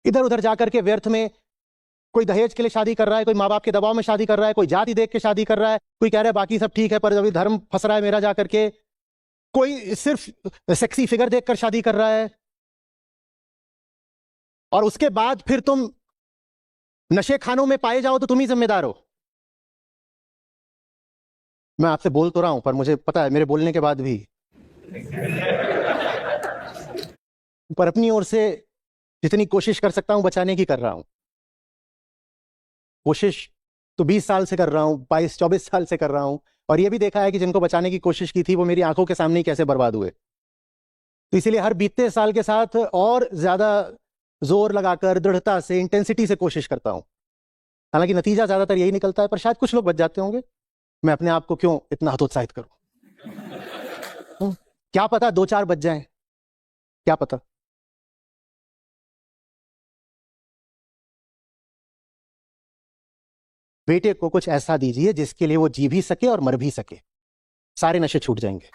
इधर उधर जाकर के व्यर्थ में, कोई दहेज के लिए शादी कर रहा है, कोई माँ बाप के दबाव में शादी कर रहा है, कोई जाति देख के शादी कर रहा है, कोई कह रहा है बाकी सब ठीक है पर अभी धर्म फंस रहा है मेरा जाकर के, कोई सिर्फ सेक्सी फिगर देखकर शादी कर रहा है, और उसके बाद फिर तुम नशे खानों में पाए जाओ तो तुम ही जिम्मेदार हो। मैं आपसे बोल तो रहा हूं, पर मुझे पता है मेरे बोलने के बाद भी पर अपनी ओर से जितनी कोशिश कर सकता हूं बचाने की कर रहा हूं। कोशिश तो 20 साल से कर रहा हूं, 22-24 साल से कर रहा हूं, और यह भी देखा है कि जिनको बचाने की कोशिश की थी वो मेरी आंखों के सामने ही कैसे बर्बाद हुए। तो इसीलिए हर बीतते साल के साथ और ज्यादा जोर लगाकर, दृढ़ता से, इंटेंसिटी से कोशिश करता हूं। हालांकि नतीजा ज्यादातर यही निकलता है, पर शायद कुछ लोग बच जाते होंगे। मैं अपने आप को क्यों इतना हतोत्साहित करूं? क्या पता 2-4 बच जाएं, क्या पता। बेटे को कुछ ऐसा दीजिए जिसके लिए वो जी भी सके और मर भी सके, सारे नशे छूट जाएंगे।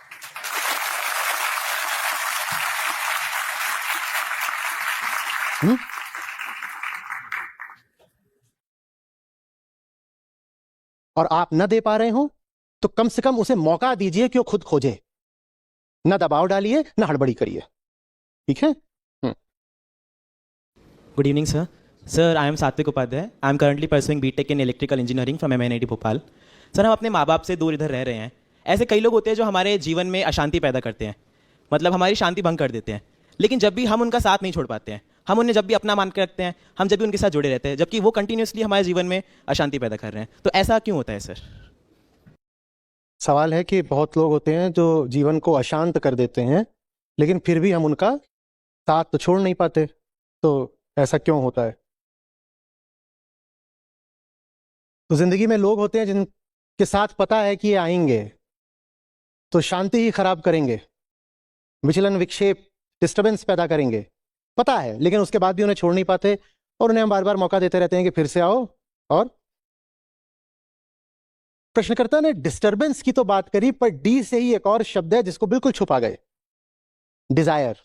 और आप न दे पा रहे हो तो कम से कम उसे मौका दीजिए कि वो खुद खोजे, न दबाव डालिए, न हड़बड़ी करिए, ठीक है? Good evening, sir. Sir, I am Satvik Upadhyay. I am currently pursuing BTech in Electrical Engineering from MNIT Bhopal. Sir, हम अपने माँ बाप से दूर इधर रह रहे हैं। ऐसे कई लोग होते हैं जो हमारे जीवन में अशांति पैदा करते हैं, मतलब हमारी शांति भंग कर देते हैं। लेकिन जब भी हम उनका साथ नहीं छोड़ पाते हैं, हम उन्हें जब भी अपना मान के रखते हैं, हम जब भी उनके साथ जुड़े रहते हैं, जबकि वो कंटिन्यूसली हमारे जीवन में अशांति पैदा कर रहे हैं। तो ऐसा क्यों होता है सर? सवाल है कि बहुत लोग होते हैं जो जीवन को अशांत कर देते हैं, लेकिन फिर भी हम उनका साथ तो छोड़ नहीं पाते। तो ऐसा क्यों होता है? तो जिंदगी में लोग होते हैं जिनके साथ पता है कि ये आएंगे तो शांति ही खराब करेंगे, विचलन, विक्षेप, डिस्टरबेंस पैदा करेंगे, पता है, लेकिन उसके बाद भी उन्हें छोड़ नहीं पाते, और उन्हें हम बार बार मौका देते रहते हैं कि फिर से आओ और प्रश्नकर्ता ने डिस्टरबेंस की तो बात करी, पर डी से ही एक और शब्द है जिसको बिल्कुल छुपा गए, डिजायर।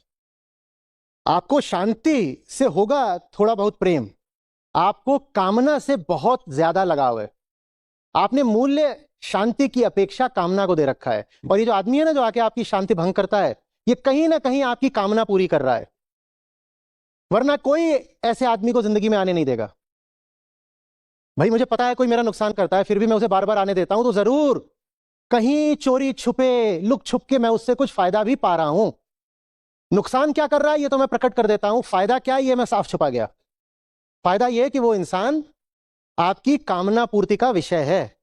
आपको शांति से होगा थोड़ा बहुत प्रेम, आपको कामना से बहुत ज्यादा लगाव है। आपने मूल्य शांति की अपेक्षा कामना को दे रखा है। और ये जो आदमी है ना, जो आके आपकी शांति भंग करता है, ये कहीं ना कहीं आपकी कामना पूरी कर रहा है, वरना कोई ऐसे आदमी को जिंदगी में आने नहीं देगा। भाई मुझे पता है कोई मेरा नुकसान करता है, फिर भी मैं उसे बार बार आने देता हूं, तो जरूर कहीं चोरी छुपे लुक छुप के मैं उससे कुछ फायदा भी पा रहा हूं। नुकसान क्या कर रहा है ये तो मैं प्रकट कर देता हूं, फायदा क्या है ये मैं साफ छुपा गया। फायदा यह कि वो इंसान आपकी कामना पूर्ति का विषय है,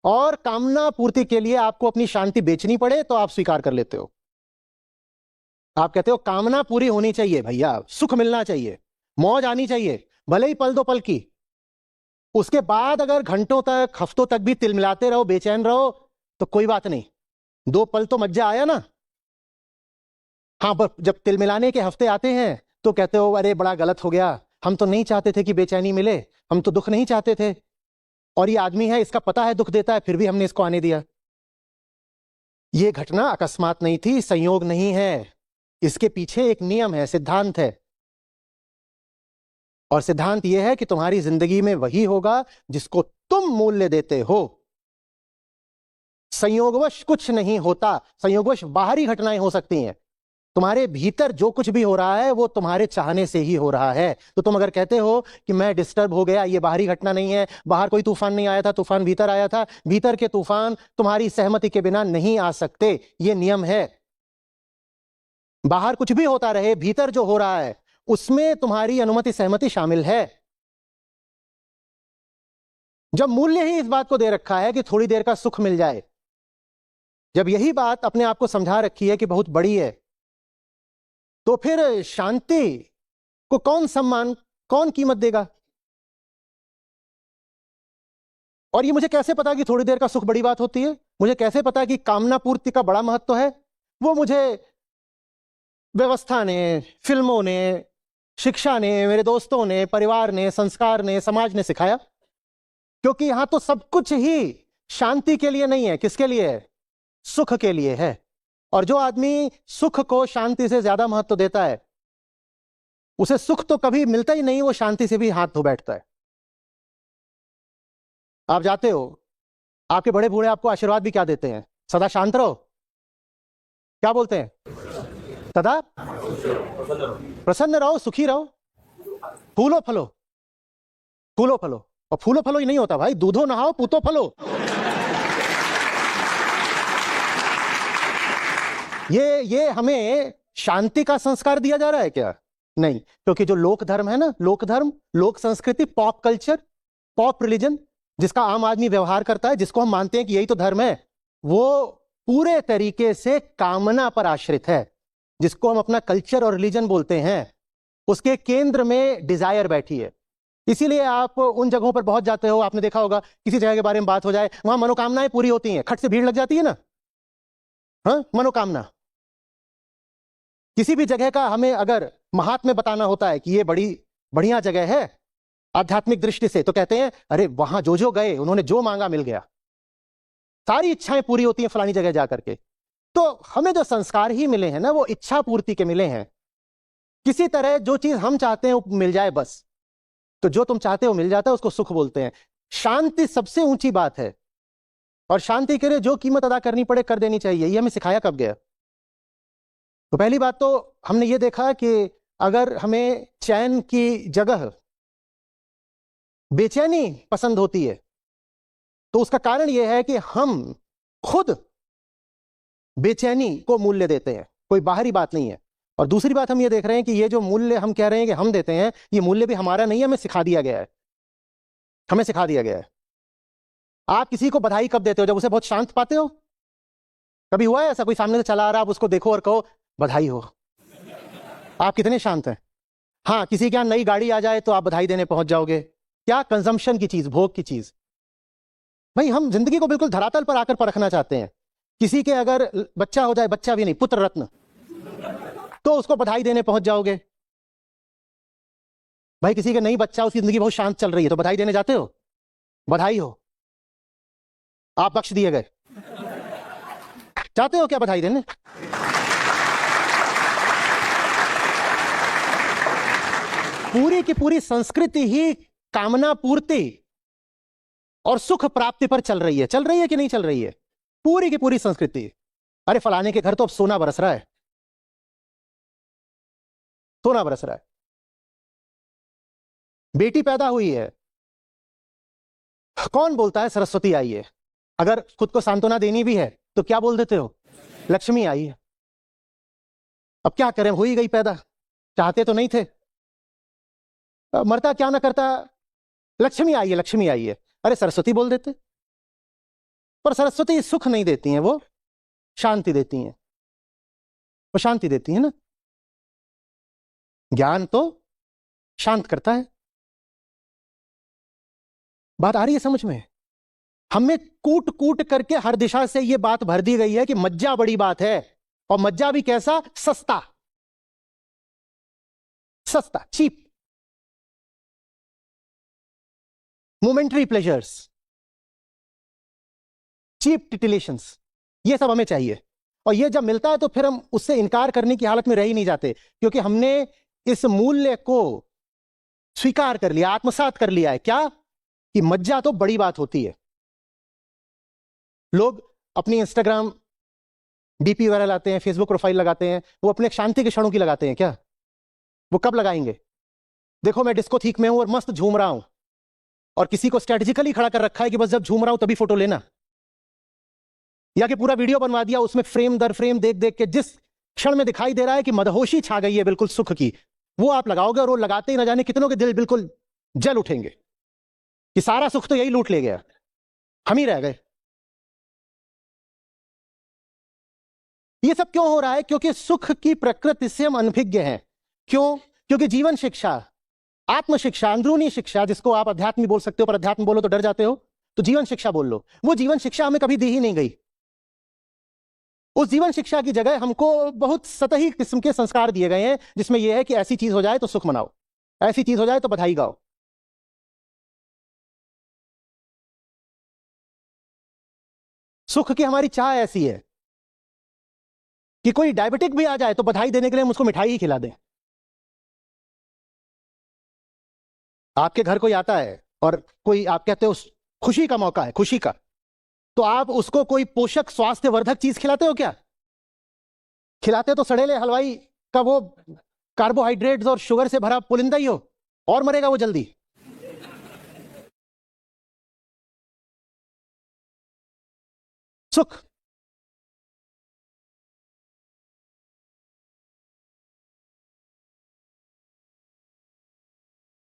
और कामना पूर्ति के लिए आपको अपनी शांति बेचनी पड़े तो आप स्वीकार कर लेते हो। आप कहते हो कामना पूरी होनी चाहिए भैया, सुख मिलना चाहिए, मौज आनी चाहिए, भले ही पल दो पल की। उसके बाद अगर घंटों तक हफ्तों तक भी तिलमिलाते रहो, बेचैन रहो, तो कोई बात नहीं, 2 पल तो मज्जा आया ना। हाँ, पर जब तिलमिलाने के हफ्ते आते हैं तो कहते हो अरे बड़ा गलत हो गया, हम तो नहीं चाहते थे कि बेचैनी मिले, हम तो दुख नहीं चाहते थे, और ये आदमी है इसका पता है दुख देता है, फिर भी हमने इसको आने दिया। ये घटना अकस्मात नहीं थी, संयोग नहीं है, इसके पीछे एक नियम है, सिद्धांत है। और सिद्धांत यह है कि तुम्हारी जिंदगी में वही होगा जिसको तुम मूल्य देते हो। संयोगवश कुछ नहीं होता, संयोगवश बाहरी घटनाएं हो सकती हैं, तुम्हारे भीतर जो कुछ भी हो रहा है वो तुम्हारे चाहने से ही हो रहा है। तो तुम अगर कहते हो कि मैं डिस्टर्ब हो गया, ये बाहरी घटना नहीं है, बाहर कोई तूफान नहीं आया था, तूफान भीतर आया था, भीतर के तूफान तुम्हारी सहमति के बिना नहीं आ सकते, ये नियम है। बाहर कुछ भी होता रहे, भीतर जो हो रहा है उसमें तुम्हारी अनुमति सहमति शामिल है। जब मूल्य ही इस बात को दे रखा है कि थोड़ी देर का सुख मिल जाए, जब यही बात अपने आप को समझा रखी है कि बहुत बड़ी है, तो फिर शांति को कौन सम्मान, कौन कीमत देगा? और ये मुझे कैसे पता कि थोड़ी देर का सुख बड़ी बात होती है? मुझे कैसे पता कि कामना पूर्ति का बड़ा महत्व है? वो मुझे व्यवस्था ने, फिल्मों ने, शिक्षा ने, मेरे दोस्तों ने, परिवार ने, संस्कार ने, समाज ने सिखाया। क्योंकि यहां तो सब कुछ ही शांति के लिए नहीं है, किसके लिए है? सुख के लिए है। और जो आदमी सुख को शांति से ज्यादा महत्व देता है, उसे सुख तो कभी मिलता ही नहीं, वो शांति से भी हाथ धो बैठता है। आप जाते हो, आपके बड़े बूढ़े आपको आशीर्वाद भी क्या देते हैं? सदा शांत रहो। क्या बोलते हैं? सदा प्रसन्न रहो, सुखी रहो, फूलो फलो, फूलो फलो। और फूलो फलो ही नहीं होता भाई, दूधो नहाओ, पूतो फलो। ये हमें शांति का संस्कार दिया जा रहा है क्या? नहीं, क्योंकि जो लोक धर्म है ना, लोक धर्म, लोक संस्कृति, पॉप कल्चर, पॉप रिलीजन, जिसका आम आदमी व्यवहार करता है, जिसको हम मानते हैं कि यही तो धर्म है, वो पूरे तरीके से कामना पर आश्रित है। जिसको हम अपना कल्चर और रिलीजन बोलते हैं, उसके केंद्र में डिजायर बैठी है। इसीलिए आप उन जगहों पर बहुत जाते हो, आपने देखा होगा, किसी जगह के बारे में बात हो जाए, वहां मनोकामनाएं पूरी होती हैं, खट से भीड़ लग जाती है ना। हाँ, मनोकामना। किसी भी जगह का हमें अगर महात्म्य बताना होता है कि ये बड़ी बढ़िया जगह है आध्यात्मिक दृष्टि से, तो कहते हैं अरे वहां जो जो गए उन्होंने जो मांगा मिल गया, सारी इच्छाएं पूरी होती हैं फलानी जगह जाकर के। तो हमें जो संस्कार ही मिले हैं ना, वो इच्छा पूर्ति के मिले हैं। किसी तरह जो चीज हम चाहते हैं वो मिल जाए बस। तो जो तुम चाहते हो मिल जाता है, उसको सुख बोलते हैं। शांति सबसे ऊंची बात है, और शांति के लिए जो कीमत अदा करनी पड़े कर देनी चाहिए। ये हमें सिखाया कब गया? तो पहली बात तो हमने ये देखा कि अगर हमें चैन की जगह बेचैनी पसंद होती है, तो उसका कारण यह है कि हम खुद बेचैनी को मूल्य देते हैं, कोई बाहरी बात नहीं है। और दूसरी बात हम ये देख रहे हैं कि ये जो मूल्य हम कह रहे हैं कि हम देते हैं, ये मूल्य भी हमारा नहीं है, हमें सिखा दिया गया है। हमें सिखा दिया गया है। आप किसी को बधाई कब देते हो? जब उसे बहुत शांत पाते हो। कभी हुआ है ऐसा, कोई सामने से चला आ रहा, आप उसको देखो और कहो बधाई हो? आप कितने शांत हैं? हाँ, किसी के यहां नई गाड़ी आ जाए तो आप बधाई देने पहुंच जाओगे। क्या? कंजम्पशन की चीज, भोग की चीज। भाई हम जिंदगी को बिल्कुल धरातल पर आकर परखना चाहते हैं। किसी के अगर बच्चा हो जाए, बच्चा भी नहीं, पुत्र रत्न, तो उसको बधाई देने पहुंच जाओगे। भाई किसी के नहीं बच्चा, उसकी जिंदगी बहुत शांत चल रही है, तो बधाई देने जाते हो? बधाई हो। आप बख्श दिए गए। चाहते हो क्या बधाई देने? पूरी की पूरी संस्कृति ही कामना पूर्ति और सुख प्राप्ति पर चल रही है। चल रही है कि नहीं चल रही है? पूरी की पूरी संस्कृति। अरे फलाने के घर तो अब सोना बरस रहा है, सोना बरस रहा है। बेटी पैदा हुई है, कौन बोलता है सरस्वती आई है? अगर खुद को सांत्वना देनी भी है तो क्या बोल देते हो? लक्ष्मी आई है। अब क्या करें, हो ही गई पैदा, चाहते तो नहीं थे। मरता क्या ना करता, लक्ष्मी आई है, लक्ष्मी आई है, अरे सरस्वती बोल देते। पर सरस्वती सुख नहीं देती हैं, वो शांति देती हैं, वो शांति देती है ना। ज्ञान तो शांत करता है। बात आ रही है समझ में? हमें कूट कूट करके हर दिशा से यह बात भर दी गई है कि मज्जा बड़ी बात है, और मज्जा भी कैसा? सस्ता, सस्ता, चीप, मोमेंटरी प्लेजर्स, चीप टिटिलेशंस, ये सब हमें चाहिए। और ये जब मिलता है तो फिर हम उससे इनकार करने की हालत में रह ही नहीं जाते, क्योंकि हमने इस मूल्य को स्वीकार कर लिया, आत्मसात कर लिया है। क्या? कि मज्जा तो बड़ी बात होती है। लोग अपनी इंस्टाग्राम डीपी वगैरह लाते हैं, फेसबुक प्रोफाइल लगाते हैं, वो अपने शांति के क्षणों की लगाते हैं क्या? वो कब लगाएंगे? देखो मैं डिस्को थीक में हूं और मस्त झूम रहा हूं, और किसी को स्ट्रेटेजिकली खड़ा कर रखा है कि बस जब झूम रहा हूं तभी फोटो लेना, या कि पूरा वीडियो बनवा दिया, उसमें फ्रेम दर फ्रेम देख देख के जिस क्षण में दिखाई दे रहा है कि मदहोशी छा गई है बिल्कुल सुख की, वो आप लगाओगे, और वो लगाते ही ना जाने कितनों के दिल बिल्कुल जल उठेंगे कि सारा सुख तो यही लूट ले गया, हम ही रह गए। ये सब क्यों हो रहा है? क्योंकि सुख की प्रकृति से हम अनभिज्ञ हैं। क्यों? क्योंकि जीवन शिक्षा, आत्म शिक्षा, अंदरूनी शिक्षा, जिसको आप अध्यात्म बोल सकते हो, पर अध्यात्म बोलो तो डर जाते हो, तो जीवन शिक्षा बोल लो, वो जीवन शिक्षा हमें कभी दी ही नहीं गई। उस जीवन शिक्षा की जगह हमको बहुत सतही किस्म के संस्कार दिए गए हैं, जिसमें यह है कि ऐसी चीज हो जाए तो सुख मनाओ, ऐसी चीज हो जाए तो बधाई गाओ। सुख की हमारी चाह ऐसी है कि कोई डायबिटिक भी आ जाए तो बधाई देने के लिए हम उसको मिठाई ही खिला दें। आपके घर कोई आता है और कोई, आप कहते हो खुशी का मौका है, खुशी का, तो आप उसको कोई पोषक स्वास्थ्यवर्धक चीज खिलाते हो क्या? खिलाते तो सड़ेले हलवाई का वो कार्बोहाइड्रेट्स और शुगर से भरा पुलिंदा ही हो, और मरेगा वो जल्दी। सुख,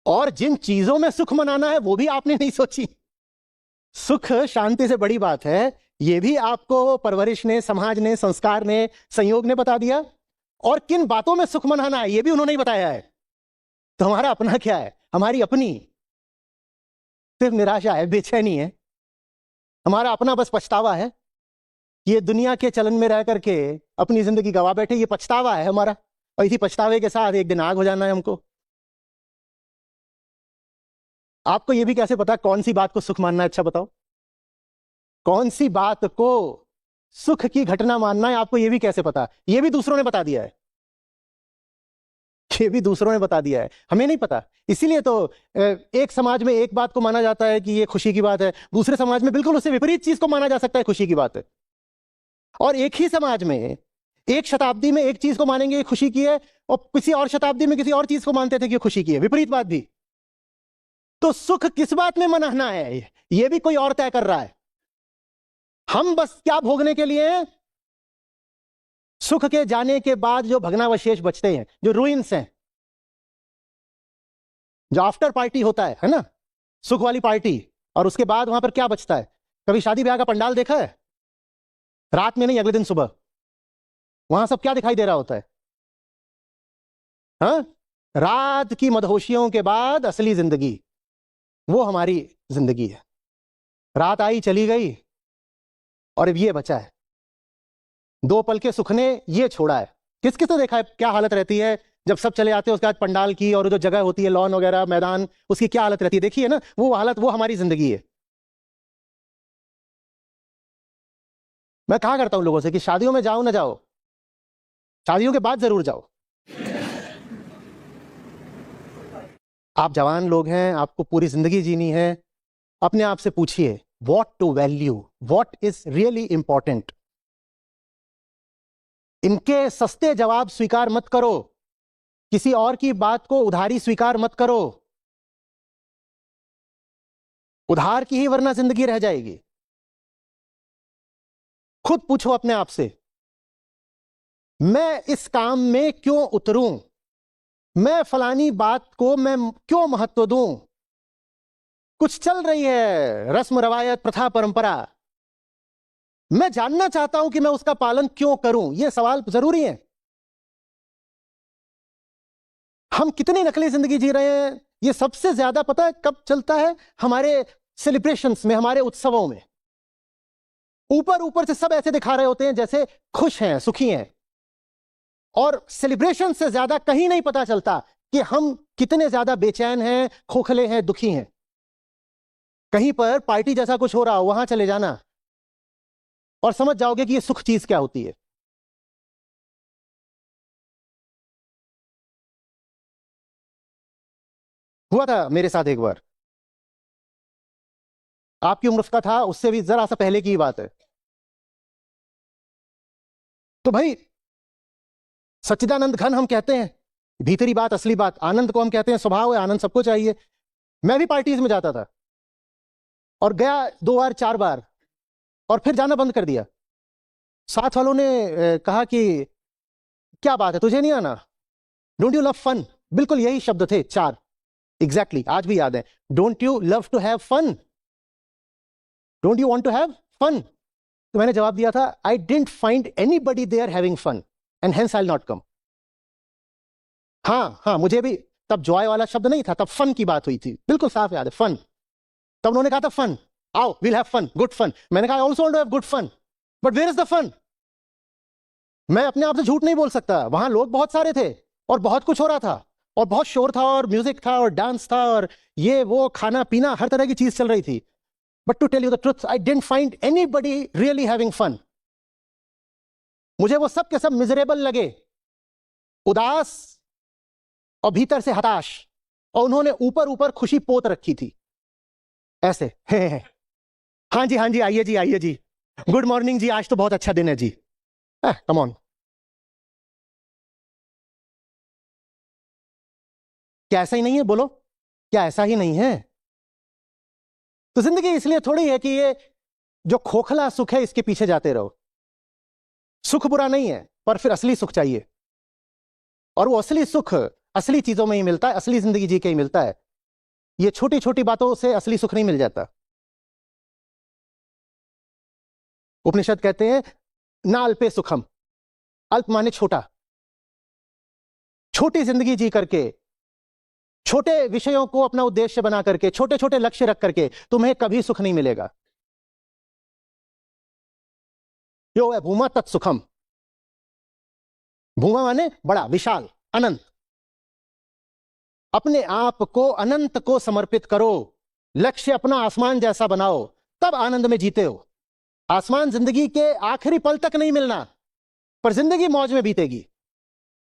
और जिन चीजों में सुख मनाना है वो भी आपने नहीं सोची। सुख शांति से बड़ी बात है, ये भी आपको परवरिश ने, समाज ने, संस्कार ने, संयोग ने बता दिया। और किन बातों में सुख मनाना है ये भी उन्होंने ही बताया है। तो हमारा अपना क्या है? हमारी अपनी सिर्फ निराशा है, बेचैनी है। हमारा अपना बस पछतावा है, ये दुनिया के चलन में रह करके अपनी जिंदगी गवा बैठे, ये पछतावा है हमारा। और इसी पछतावे के साथ एक दिन आग हो जाना है हमको। आपको यह भी कैसे पता कौन सी बात को सुख मानना है? अच्छा बताओ, कौन सी बात को सुख की घटना मानना है, आपको यह भी कैसे पता? यह भी दूसरों ने बता दिया है, ये भी दूसरों ने बता दिया है, हमें नहीं पता। इसीलिए तो एक समाज में एक बात को माना जाता है कि ये खुशी की बात है, दूसरे समाज में बिल्कुल उससे विपरीत चीज को माना जा सकता है खुशी की बात है। और एक ही समाज में एक शताब्दी में एक चीज को मानेंगे ये खुशी की है, और किसी और शताब्दी में किसी और चीज को मानते थे कि खुशी की है, विपरीत बात भी। तो सुख किस बात में मनाना है ये भी कोई और तय कर रहा है। हम बस क्या भोगने के लिए हैं? सुख के जाने के बाद जो भग्नावशेष बचते हैं, जो रूइंस हैं, जो आफ्टर पार्टी होता है ना, सुख वाली पार्टी, और उसके बाद वहां पर क्या बचता है? कभी शादी ब्याह का पंडाल देखा है? रात में नहीं, अगले दिन सुबह वहां सब क्या दिखाई दे रहा होता है? हाँ, रात की मदहोशियों के बाद असली जिंदगी, वो हमारी जिंदगी है। रात आई चली गई और अब ये बचा है, दो पल के सुख ने ये छोड़ा है। किस किस ने देखा है क्या हालत रहती है जब सब चले आते हैं, उसके बाद पंडाल की और जो जगह होती है, लॉन वगैरह, मैदान, उसकी क्या हालत रहती है? देखिए ना, वो हालत, वो हमारी जिंदगी है। मैं कहा करता हूं लोगों से कि शादियों में जाओ ना जाओ, शादियों के बाद जरूर जाओ। आप जवान लोग हैं, आपको पूरी जिंदगी जीनी है। अपने आप से पूछिए what to value, what is really important. इनके सस्ते जवाब स्वीकार मत करो, किसी और की बात को उधारी स्वीकार मत करो, उधार की ही वरना जिंदगी रह जाएगी। खुद पूछो अपने आप से, मैं इस काम में क्यों उतरूं, मैं फलानी बात को मैं क्यों महत्व दूं। कुछ चल रही है रस्म रवायत प्रथा परंपरा, मैं जानना चाहता हूं कि मैं उसका पालन क्यों करूं। यह सवाल जरूरी है। हम कितनी नकली जिंदगी जी रहे हैं, यह सबसे ज्यादा पता है कब चलता है? हमारे सेलिब्रेशंस में, हमारे उत्सवों में। ऊपर ऊपर से सब ऐसे दिखा रहे होते हैं जैसे खुश हैं, सुखी हैं, और सेलिब्रेशन से ज्यादा कहीं नहीं पता चलता कि हम कितने ज्यादा बेचैन हैं, खोखले हैं, दुखी हैं। कहीं पर पार्टी जैसा कुछ हो रहा हो, वहां चले जाना और समझ जाओगे कि ये सुख चीज क्या होती है। हुआ था मेरे साथ एक बार, आपकी उम्र का था, उससे भी जरा सा पहले की ही बात है। तो भाई सच्चिदानंद घन हम कहते हैं, भीतरी बात असली बात, आनंद को हम कहते हैं स्वभाव है, आनंद सबको चाहिए। मैं भी पार्टीज में जाता था और गया 2 बार 4 बार और फिर जाना बंद कर दिया। साथ वालों ने कहा कि क्या बात है तुझे नहीं आना, डोंट यू लव फन। बिल्कुल यही शब्द थे 4 एग्जैक्टली, आज भी याद है। Don't you love to have fun, don't you want to have fun. तो मैंने जवाब दिया था, I didn't find anybody there having fun and hence I will not come. हाँ, मुझे भी तब जॉय वाला शब्द नहीं था, तब फन की बात हुई थी, बिल्कुल साफ याद है, फन। तब उन्होंने कहा था फन, आओ will have fun, good fun. मैंने कहा I also want to have good fun, but where is the fun. मैं अपने आप से झूठ नहीं बोल सकता, वहां लोग बहुत सारे थे और बहुत कुछ हो रहा था और बहुत शोर था और म्यूजिक था और डांस था और ये वो खाना पीना हर तरह की चीज चल रही थी। But to tell you the truth, I didn't find anybody really having fun. मुझे वो सब के सब मिजरेबल लगे, उदास और भीतर से हताश, और उन्होंने ऊपर ऊपर खुशी पोत रखी थी ऐसे। हाँ जी आइए जी, गुड मॉर्निंग जी, आज तो बहुत अच्छा दिन है जी, कम ऑन। क्या ऐसा ही नहीं है? बोलो, क्या ऐसा ही नहीं है? तो जिंदगी इसलिए थोड़ी है कि ये जो खोखला सुख है इसके पीछे जाते रहो। सुख बुरा नहीं है, पर फिर असली सुख चाहिए, और वो असली सुख असली चीजों में ही मिलता है, असली जिंदगी जी के ही मिलता है। ये छोटी छोटी बातों से असली सुख नहीं मिल जाता। उपनिषद कहते हैं ना अल्पे सुखम, अल्प माने छोटा। छोटी जिंदगी जी करके, छोटे विषयों को अपना उद्देश्य बना करके, छोटे छोटे लक्ष्य रख करके तुम्हें कभी सुख नहीं मिलेगा। यो है भूमा तत्सुखम, भूमा माने बड़ा, विशाल, अनंत। अपने आप को अनंत को समर्पित करो, लक्ष्य अपना आसमान जैसा बनाओ, तब आनंद में जीते हो। आसमान जिंदगी के आखिरी पल तक नहीं मिलना, पर जिंदगी मौज में बीतेगी।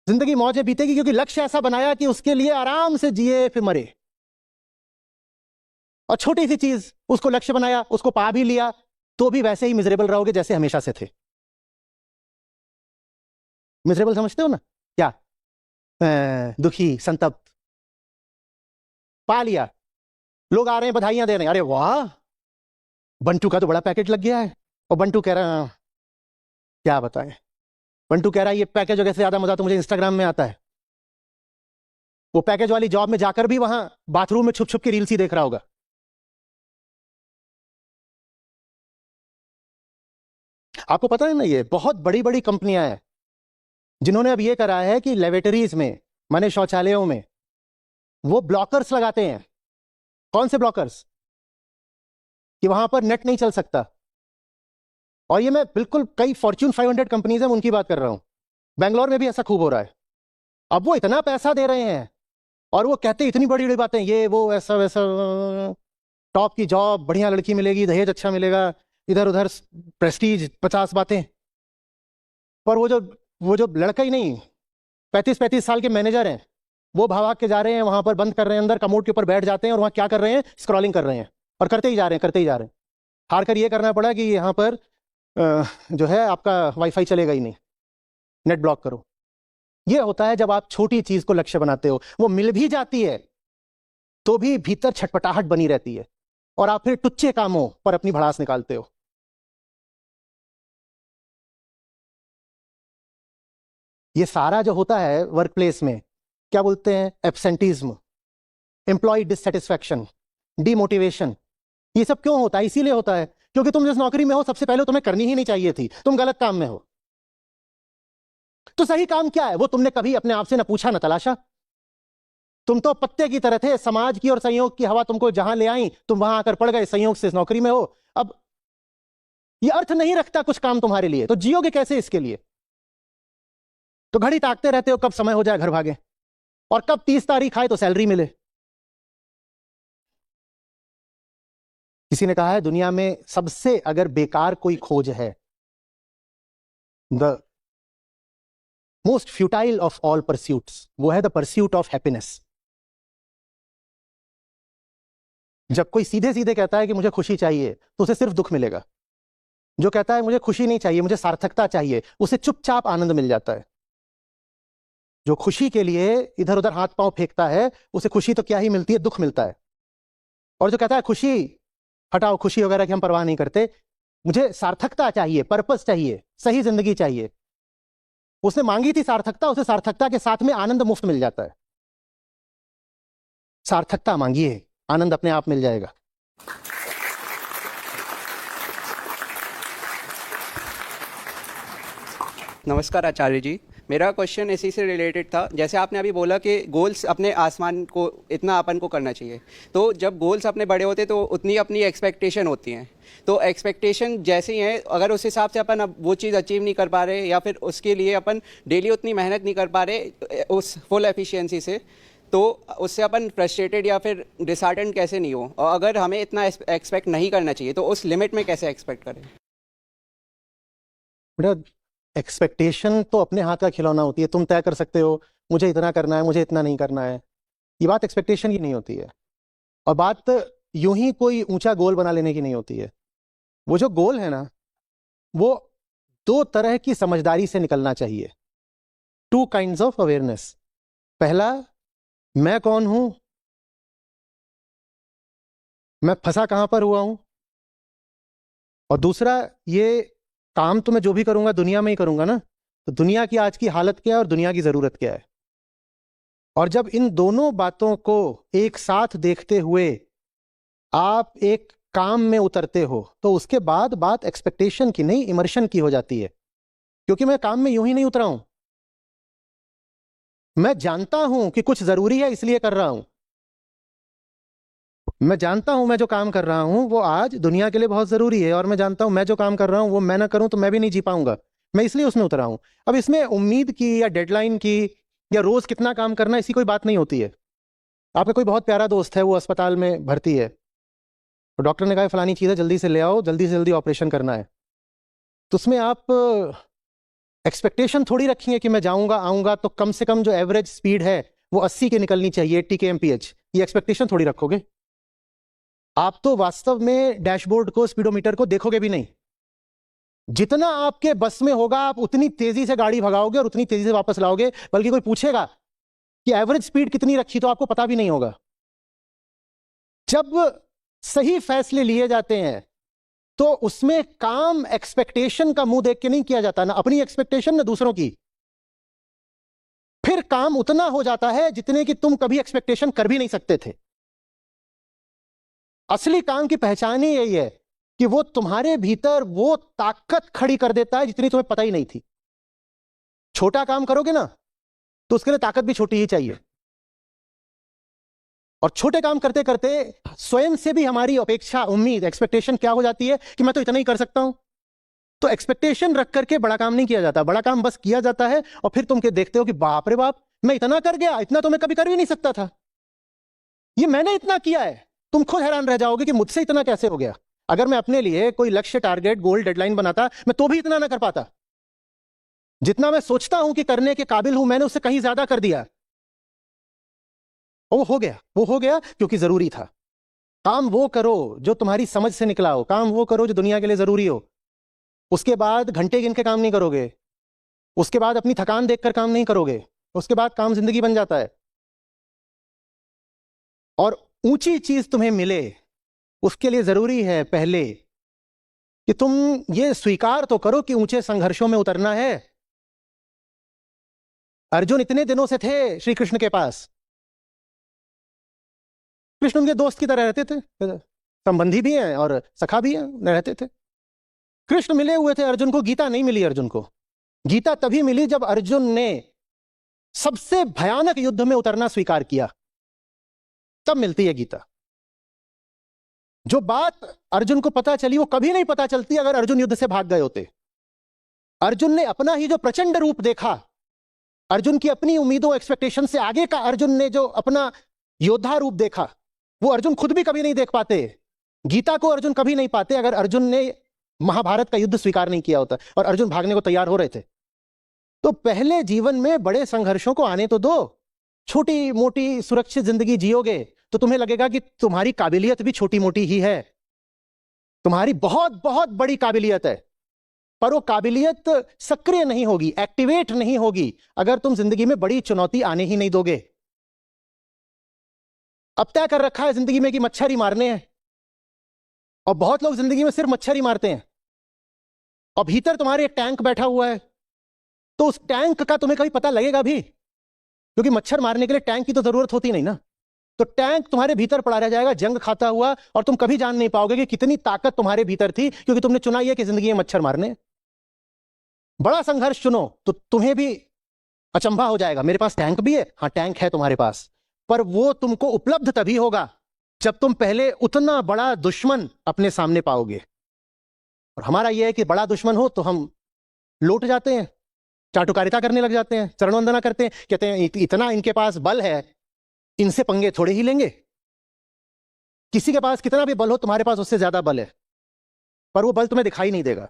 जिंदगी मौज में बीतेगी क्योंकि लक्ष्य ऐसा बनाया कि उसके लिए आराम से जिए फिर मरे। और छोटी सी चीज, उसको लक्ष्य बनाया, उसको पा भी लिया, तो भी वैसे ही मिजरेबल रहोगे जैसे हमेशा से थे। मिजरेबल समझते हो ना? क्या? दुखी, संतप्त। पा लिया, लोग आ रहे हैं बधाइयां दे रहे हैं, अरे वाह बंटू का तो बड़ा पैकेज लग गया है। और बंटू कह रहा है, क्या बताएं, बंटू कह रहा है ये पैकेज वगैरह से ज्यादा मजा तो मुझे इंस्टाग्राम में आता है। वो पैकेज वाली जॉब में जाकर भी वहां बाथरूम में छुप छुप के रील्स ही देख रहा होगा। आपको पता है ना, ये बहुत बड़ी बड़ी कंपनियां हैं जिन्होंने अब ये करा है कि लेबोरेटरीज में, माने शौचालयों में, वो ब्लॉकर्स लगाते हैं। कौन से ब्लॉकर्स? कि वहां पर नेट नहीं चल सकता। और ये मैं बिल्कुल कई फॉर्च्यून 500 कंपनीज हैं उनकी बात कर रहा हूं। बेंगलोर में भी ऐसा खूब हो रहा है। अब वो इतना पैसा दे रहे हैं और वो कहते हैं इतनी बड़ी बड़ी बातें, ये वो ऐसा वैसा, टॉप की जॉब, बढ़िया लड़की मिलेगी, दहेज अच्छा मिलेगा, इधर उधर प्रेस्टीज, 50 बातें। पर वो जो लड़का ही नहीं, 35-35 साल के मैनेजर हैं, वो भाग के जा रहे हैं वहां पर, बंद कर रहे हैं अंदर, कमोड के ऊपर बैठ जाते हैं और वहां क्या कर रहे हैं, स्क्रॉलिंग कर रहे हैं और करते ही जा रहे हैं, करते ही जा रहे हैं। हार कर ये करना पड़ा कि यहाँ पर जो है आपका वाईफाई चलेगा ही नहीं, नेट ब्लॉक करो। ये होता है जब आप छोटी चीज को लक्ष्य बनाते हो, वो मिल भी जाती है तो भी भीतर छटपटाहट बनी रहती है और आप फिर टुच्चे कामों पर अपनी भड़ास निकालते हो। ये सारा जो होता है वर्क प्लेस में, क्या बोलते हैं, एब्सेंटिज्म, एम्प्लॉय डिससेटिस्फैक्शन, डिमोटिवेशन, ये सब क्यों होता है? इसीलिए होता है क्योंकि तुम जिस नौकरी में हो सबसे पहले तुम्हें करनी ही नहीं चाहिए थी, तुम गलत काम में हो। तो सही काम क्या है वो तुमने कभी अपने आप से न पूछा न तलाशा। तुम तो पत्ते की तरह थे, समाज की और संयोग की हवा तुमको जहां ले आई, तुम वहां आकर पड़ गए, संयोग से इस नौकरी में हो। अब ये अर्थ नहीं रखता कुछ काम तुम्हारे लिए, तो जियोगे कैसे इसके लिए? तो घड़ी ताकते रहते हो कब समय हो जाए घर भागे, और कब 30 तारीख आए तो सैलरी मिले। किसी ने कहा है दुनिया में सबसे अगर बेकार कोई खोज है, the most futile of all pursuits, वो है द परस्यूट ऑफ हैप्पीनेस। जब कोई सीधे सीधे कहता है कि मुझे खुशी चाहिए तो उसे सिर्फ दुख मिलेगा। जो कहता है मुझे खुशी नहीं चाहिए, मुझे सार्थकता चाहिए, उसे चुपचाप आनंद मिल जाता है। जो खुशी के लिए इधर उधर हाथ पांव फेंकता है उसे खुशी तो क्या ही मिलती है, दुख मिलता है। और जो कहता है खुशी हटाओ, खुशी वगैरह की हम परवाह नहीं करते, मुझे सार्थकता चाहिए, पर्पस चाहिए, सही जिंदगी चाहिए, उसने मांगी थी सार्थकता, उसे सार्थकता के साथ में आनंद मुफ्त मिल जाता है। सार्थकता मांगिए, आनंद अपने आप मिल जाएगा। नमस्कार आचार्य जी, मेरा क्वेश्चन इसी से रिलेटेड था। जैसे आपने अभी बोला कि गोल्स अपने आसमान को इतना अपन को करना चाहिए, तो जब गोल्स अपने बड़े होते तो उतनी अपनी एक्सपेक्टेशन होती हैं, तो एक्सपेक्टेशन जैसे ही हैं, अगर उस हिसाब से अपन अब वो चीज़ अचीव नहीं कर पा रहे या फिर उसके लिए अपन डेली उतनी मेहनत नहीं कर पा रहे उस फुल एफिशिएंसी से, तो उससे अपन फ्रस्ट्रेटेड या फिर डिसहार्टेंड कैसे नहीं हो? और अगर हमें इतना एक्सपेक्ट नहीं करना चाहिए तो उस लिमिट में कैसे एक्सपेक्ट करें? बेटा, एक्सपेक्टेशन तो अपने हाथ का खिलौना होती है। तुम तय कर सकते हो मुझे इतना करना है, मुझे इतना नहीं करना है। ये बात एक्सपेक्टेशन की नहीं होती है, और बात यूं ही कोई ऊंचा गोल बना लेने की नहीं होती है। वो जो गोल है ना, वो 2 तरह की समझदारी से निकलना चाहिए, 2 काइंड्स ऑफ अवेयरनेस। पहला, मैं कौन हूं, मैं फंसा कहां पर हुआ हूं, और दूसरा, ये काम तो मैं जो भी करूंगा दुनिया में ही करूंगा ना, तो दुनिया की आज की हालत क्या है और दुनिया की जरूरत क्या है। और जब इन दोनों बातों को एक साथ देखते हुए आप एक काम में उतरते हो, तो उसके बाद बात एक्सपेक्टेशन की नहीं, इमर्शन की हो जाती है। क्योंकि मैं काम में यूं ही नहीं उतरा हूं, मैं जानता हूं कि कुछ जरूरी है इसलिए कर रहा हूं। मैं जानता हूं मैं जो काम कर रहा हूं वो आज दुनिया के लिए बहुत जरूरी है, और मैं जानता हूं मैं जो काम कर रहा हूं वो मैं ना करूं तो मैं भी नहीं जी पाऊंगा, मैं इसलिए उसमें उतरा हूं। अब इसमें उम्मीद की या डेडलाइन की या रोज कितना काम करना, ऐसी कोई बात नहीं होती है। आपका कोई बहुत प्यारा दोस्त है, वो अस्पताल में भर्ती है, तो डॉक्टर ने कहा फलानी चीज़ है, जल्दी से ले आओ, जल्दी से जल्दी ऑपरेशन करना है। तो उसमें आप एक्सपेक्टेशन थोड़ी रखेंगे कि मैं जाऊंगा आऊंगा तो कम से कम जो एवरेज स्पीड है वो 80 की निकलनी चाहिए, 80 kmph, ये एक्सपेक्टेशन थोड़ी रखोगे। आप तो वास्तव में डैशबोर्ड को, स्पीडोमीटर को देखोगे भी नहीं। जितना आपके बस में होगा आप उतनी तेजी से गाड़ी भगाओगे और उतनी तेजी से वापस लाओगे, बल्कि कोई पूछेगा कि एवरेज स्पीड कितनी रखी तो आपको पता भी नहीं होगा। जब सही फैसले लिए जाते हैं तो उसमें काम एक्सपेक्टेशन का मुंह देख के नहीं किया जाता, ना अपनी एक्सपेक्टेशन ना दूसरों की। फिर काम उतना हो जाता है जितने की तुम कभी एक्सपेक्टेशन कर भी नहीं सकते थे। असली काम की पहचान ही यही है कि वो तुम्हारे भीतर वो ताकत खड़ी कर देता है जितनी तुम्हें पता ही नहीं थी। छोटा काम करोगे ना तो उसके लिए ताकत भी छोटी ही चाहिए, और छोटे काम करते करते स्वयं से भी हमारी अपेक्षा, उम्मीद, एक्सपेक्टेशन क्या हो जाती है कि मैं तो इतना ही कर सकता हूं। तो एक्सपेक्टेशन रख करके बड़ा काम नहीं किया जाता, बड़ा काम बस किया जाता है और फिर तुम के देखते हो कि बाप रे बाप, मैं इतना कर गया, इतना तो मैं कभी कर भी नहीं सकता था, ये मैंने इतना किया है। तुम खुद हैरान रह जाओगे कि मुझसे इतना कैसे हो गया। अगर मैं अपने लिए कोई लक्ष्य, टारगेट, गोल, डेडलाइन बनाता, मैं तो भी इतना ना कर पाता। जितना मैं सोचता हूं कि करने के काबिल हूं, मैंने उससे कहीं ज्यादा कर दिया। वो हो गया क्योंकि जरूरी था। काम वो करो जो तुम्हारी समझ से निकला हो, काम वो करो जो दुनिया के लिए जरूरी हो। उसके बाद घंटे गिन के काम नहीं करोगे, उसके बाद अपनी थकान देखकर काम नहीं करोगे, उसके बाद काम जिंदगी बन जाता है। और ऊंची चीज तुम्हें मिले, उसके लिए जरूरी है पहले कि तुम ये स्वीकार तो करो कि ऊंचे संघर्षों में उतरना है। अर्जुन इतने दिनों से थे श्री कृष्ण के पास, कृष्ण उनके दोस्त की तरह रहते थे, संबंधी भी हैं और सखा भी हैं, रहते थे। कृष्ण मिले हुए थे अर्जुन को, गीता नहीं मिली अर्जुन को। गीता तभी मिली जब अर्जुन ने सबसे भयानक युद्ध में उतरना स्वीकार किया, तब मिलती है गीता। जो बात अर्जुन को पता चली वो कभी नहीं पता चलती अगर अर्जुन युद्ध से भाग गए होते। अर्जुन ने अपना ही जो प्रचंड रूप देखा, अर्जुन की अपनी उम्मीदों, एक्सपेक्टेशन से आगे का अर्जुन ने जो अपना योद्धा रूप देखा, वो अर्जुन खुद भी कभी नहीं देख पाते। गीता को अर्जुन कभी नहीं पाते अगर अर्जुन ने महाभारत का युद्ध स्वीकार नहीं किया होता और अर्जुन भागने को तैयार हो रहे थे। तो पहले जीवन में बड़े संघर्षों को आने तो दो। छोटी मोटी सुरक्षित जिंदगी जियोगे तो तुम्हें लगेगा कि तुम्हारी काबिलियत भी छोटी मोटी ही है। तुम्हारी बहुत बहुत बड़ी काबिलियत है, पर वो काबिलियत सक्रिय नहीं होगी, एक्टिवेट नहीं होगी अगर तुम जिंदगी में बड़ी चुनौती आने ही नहीं दोगे। अब तय कर रखा है जिंदगी में कि मच्छर ही मारने हैं, और बहुत लोग जिंदगी में सिर्फ मच्छर ही मारते हैं। और भीतर तुम्हारे एक टैंक बैठा हुआ है, तो उस टैंक का तुम्हें कभी पता लगेगा भी? क्योंकि मच्छर मारने के लिए टैंक की तो जरूरत होती नहीं ना। तो टैंक तुम्हारे भीतर पड़ा रह जाएगा, जंग खाता हुआ, और तुम कभी जान नहीं पाओगे कि कितनी ताकत तुम्हारे भीतर थी, क्योंकि तुमने चुना ही है कि जिंदगी में मच्छर मारने। बड़ा संघर्ष चुनो तो तुम्हें भी अचंभा हो जाएगा, मेरे पास टैंक भी है। हाँ, टैंक है तुम्हारे पास, पर वो तुमको उपलब्ध तभी होगा जब तुम पहले उतना बड़ा दुश्मन अपने सामने पाओगे। और हमारा यह है कि बड़ा दुश्मन हो तो हम लौट जाते हैं, चाटुकारिता करने लग जाते हैं, चरण वंदना करते हैं, कहते हैं इतना इनके पास बल है, इनसे पंगे थोड़े ही लेंगे। किसी के पास कितना भी बल हो, तुम्हारे पास उससे ज्यादा बल है, पर वो बल तुम्हें दिखाई नहीं देगा।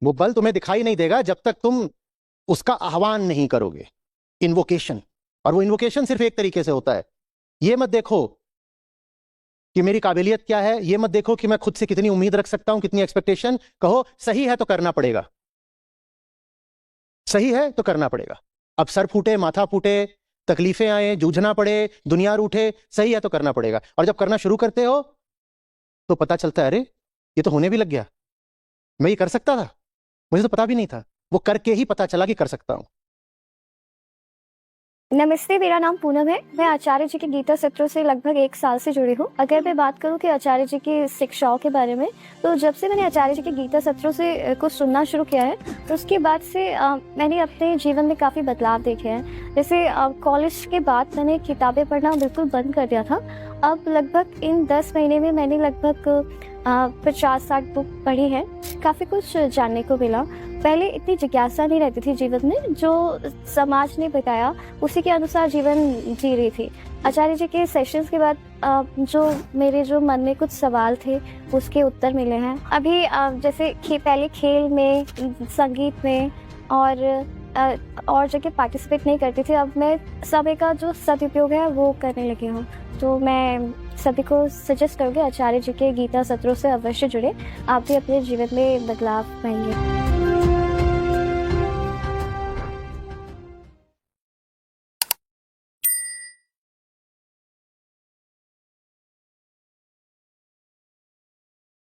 वो बल तुम्हें दिखाई नहीं देगा जब तक तुम उसका आह्वान नहीं करोगे, इन्वोकेशन। और वो इन्वोकेशन सिर्फ एक तरीके से होता है। ये मत देखो कि मेरी काबिलियत क्या है, ये मत देखो कि मैं खुद से कितनी उम्मीद रख सकता हूं, कितनी एक्सपेक्टेशन। कहो सही है तो करना पड़ेगा, सही है तो करना पड़ेगा। अब सर फूटे, माथा फूटे, तकलीफें आए, जूझना पड़े, दुनिया रूठे, सही है तो करना पड़ेगा। और जब करना शुरू करते हो तो पता चलता है अरे ये तो होने भी लग गया, मैं ये कर सकता था, मुझे तो पता भी नहीं था। वो करके ही पता चला कि कर सकता हूं। नमस्ते, मेरा नाम पूनम है। मैं आचार्य जी के गीता सत्रों से लगभग 1 साल से जुड़ी हूँ। अगर मैं बात करूँ कि आचार्य जी की शिक्षाओं के बारे में, तो जब से मैंने आचार्य जी के गीता सत्रों से कुछ सुनना शुरू किया है, तो उसके बाद से मैंने अपने जीवन में काफ़ी बदलाव देखे हैं। जैसे कॉलेज के बाद मैंने किताबें पढ़ना बिल्कुल बंद कर दिया था। अब लगभग इन 10 महीने में मैंने लगभग 50-60 बुक पढ़ी है। काफ़ी कुछ जानने को मिला। पहले इतनी जिज्ञासा नहीं रहती थी जीवन में, जो समाज ने बताया उसी के अनुसार जीवन जी रही थी। आचार्य जी के सेशंस के बाद जो मन में कुछ सवाल थे उसके उत्तर मिले हैं। अभी जैसे पहले खेल में, संगीत में और जगह पार्टिसिपेट नहीं करती थी। अब मैं समय का जो सदुपयोग है वो करने लगी हूँ। तो मैं सभी को सजेस्ट करूँगी आचार्य जी के गीता सत्रों से अवश्य जुड़े, आप भी अपने जीवन में बदलाव पाएंगे।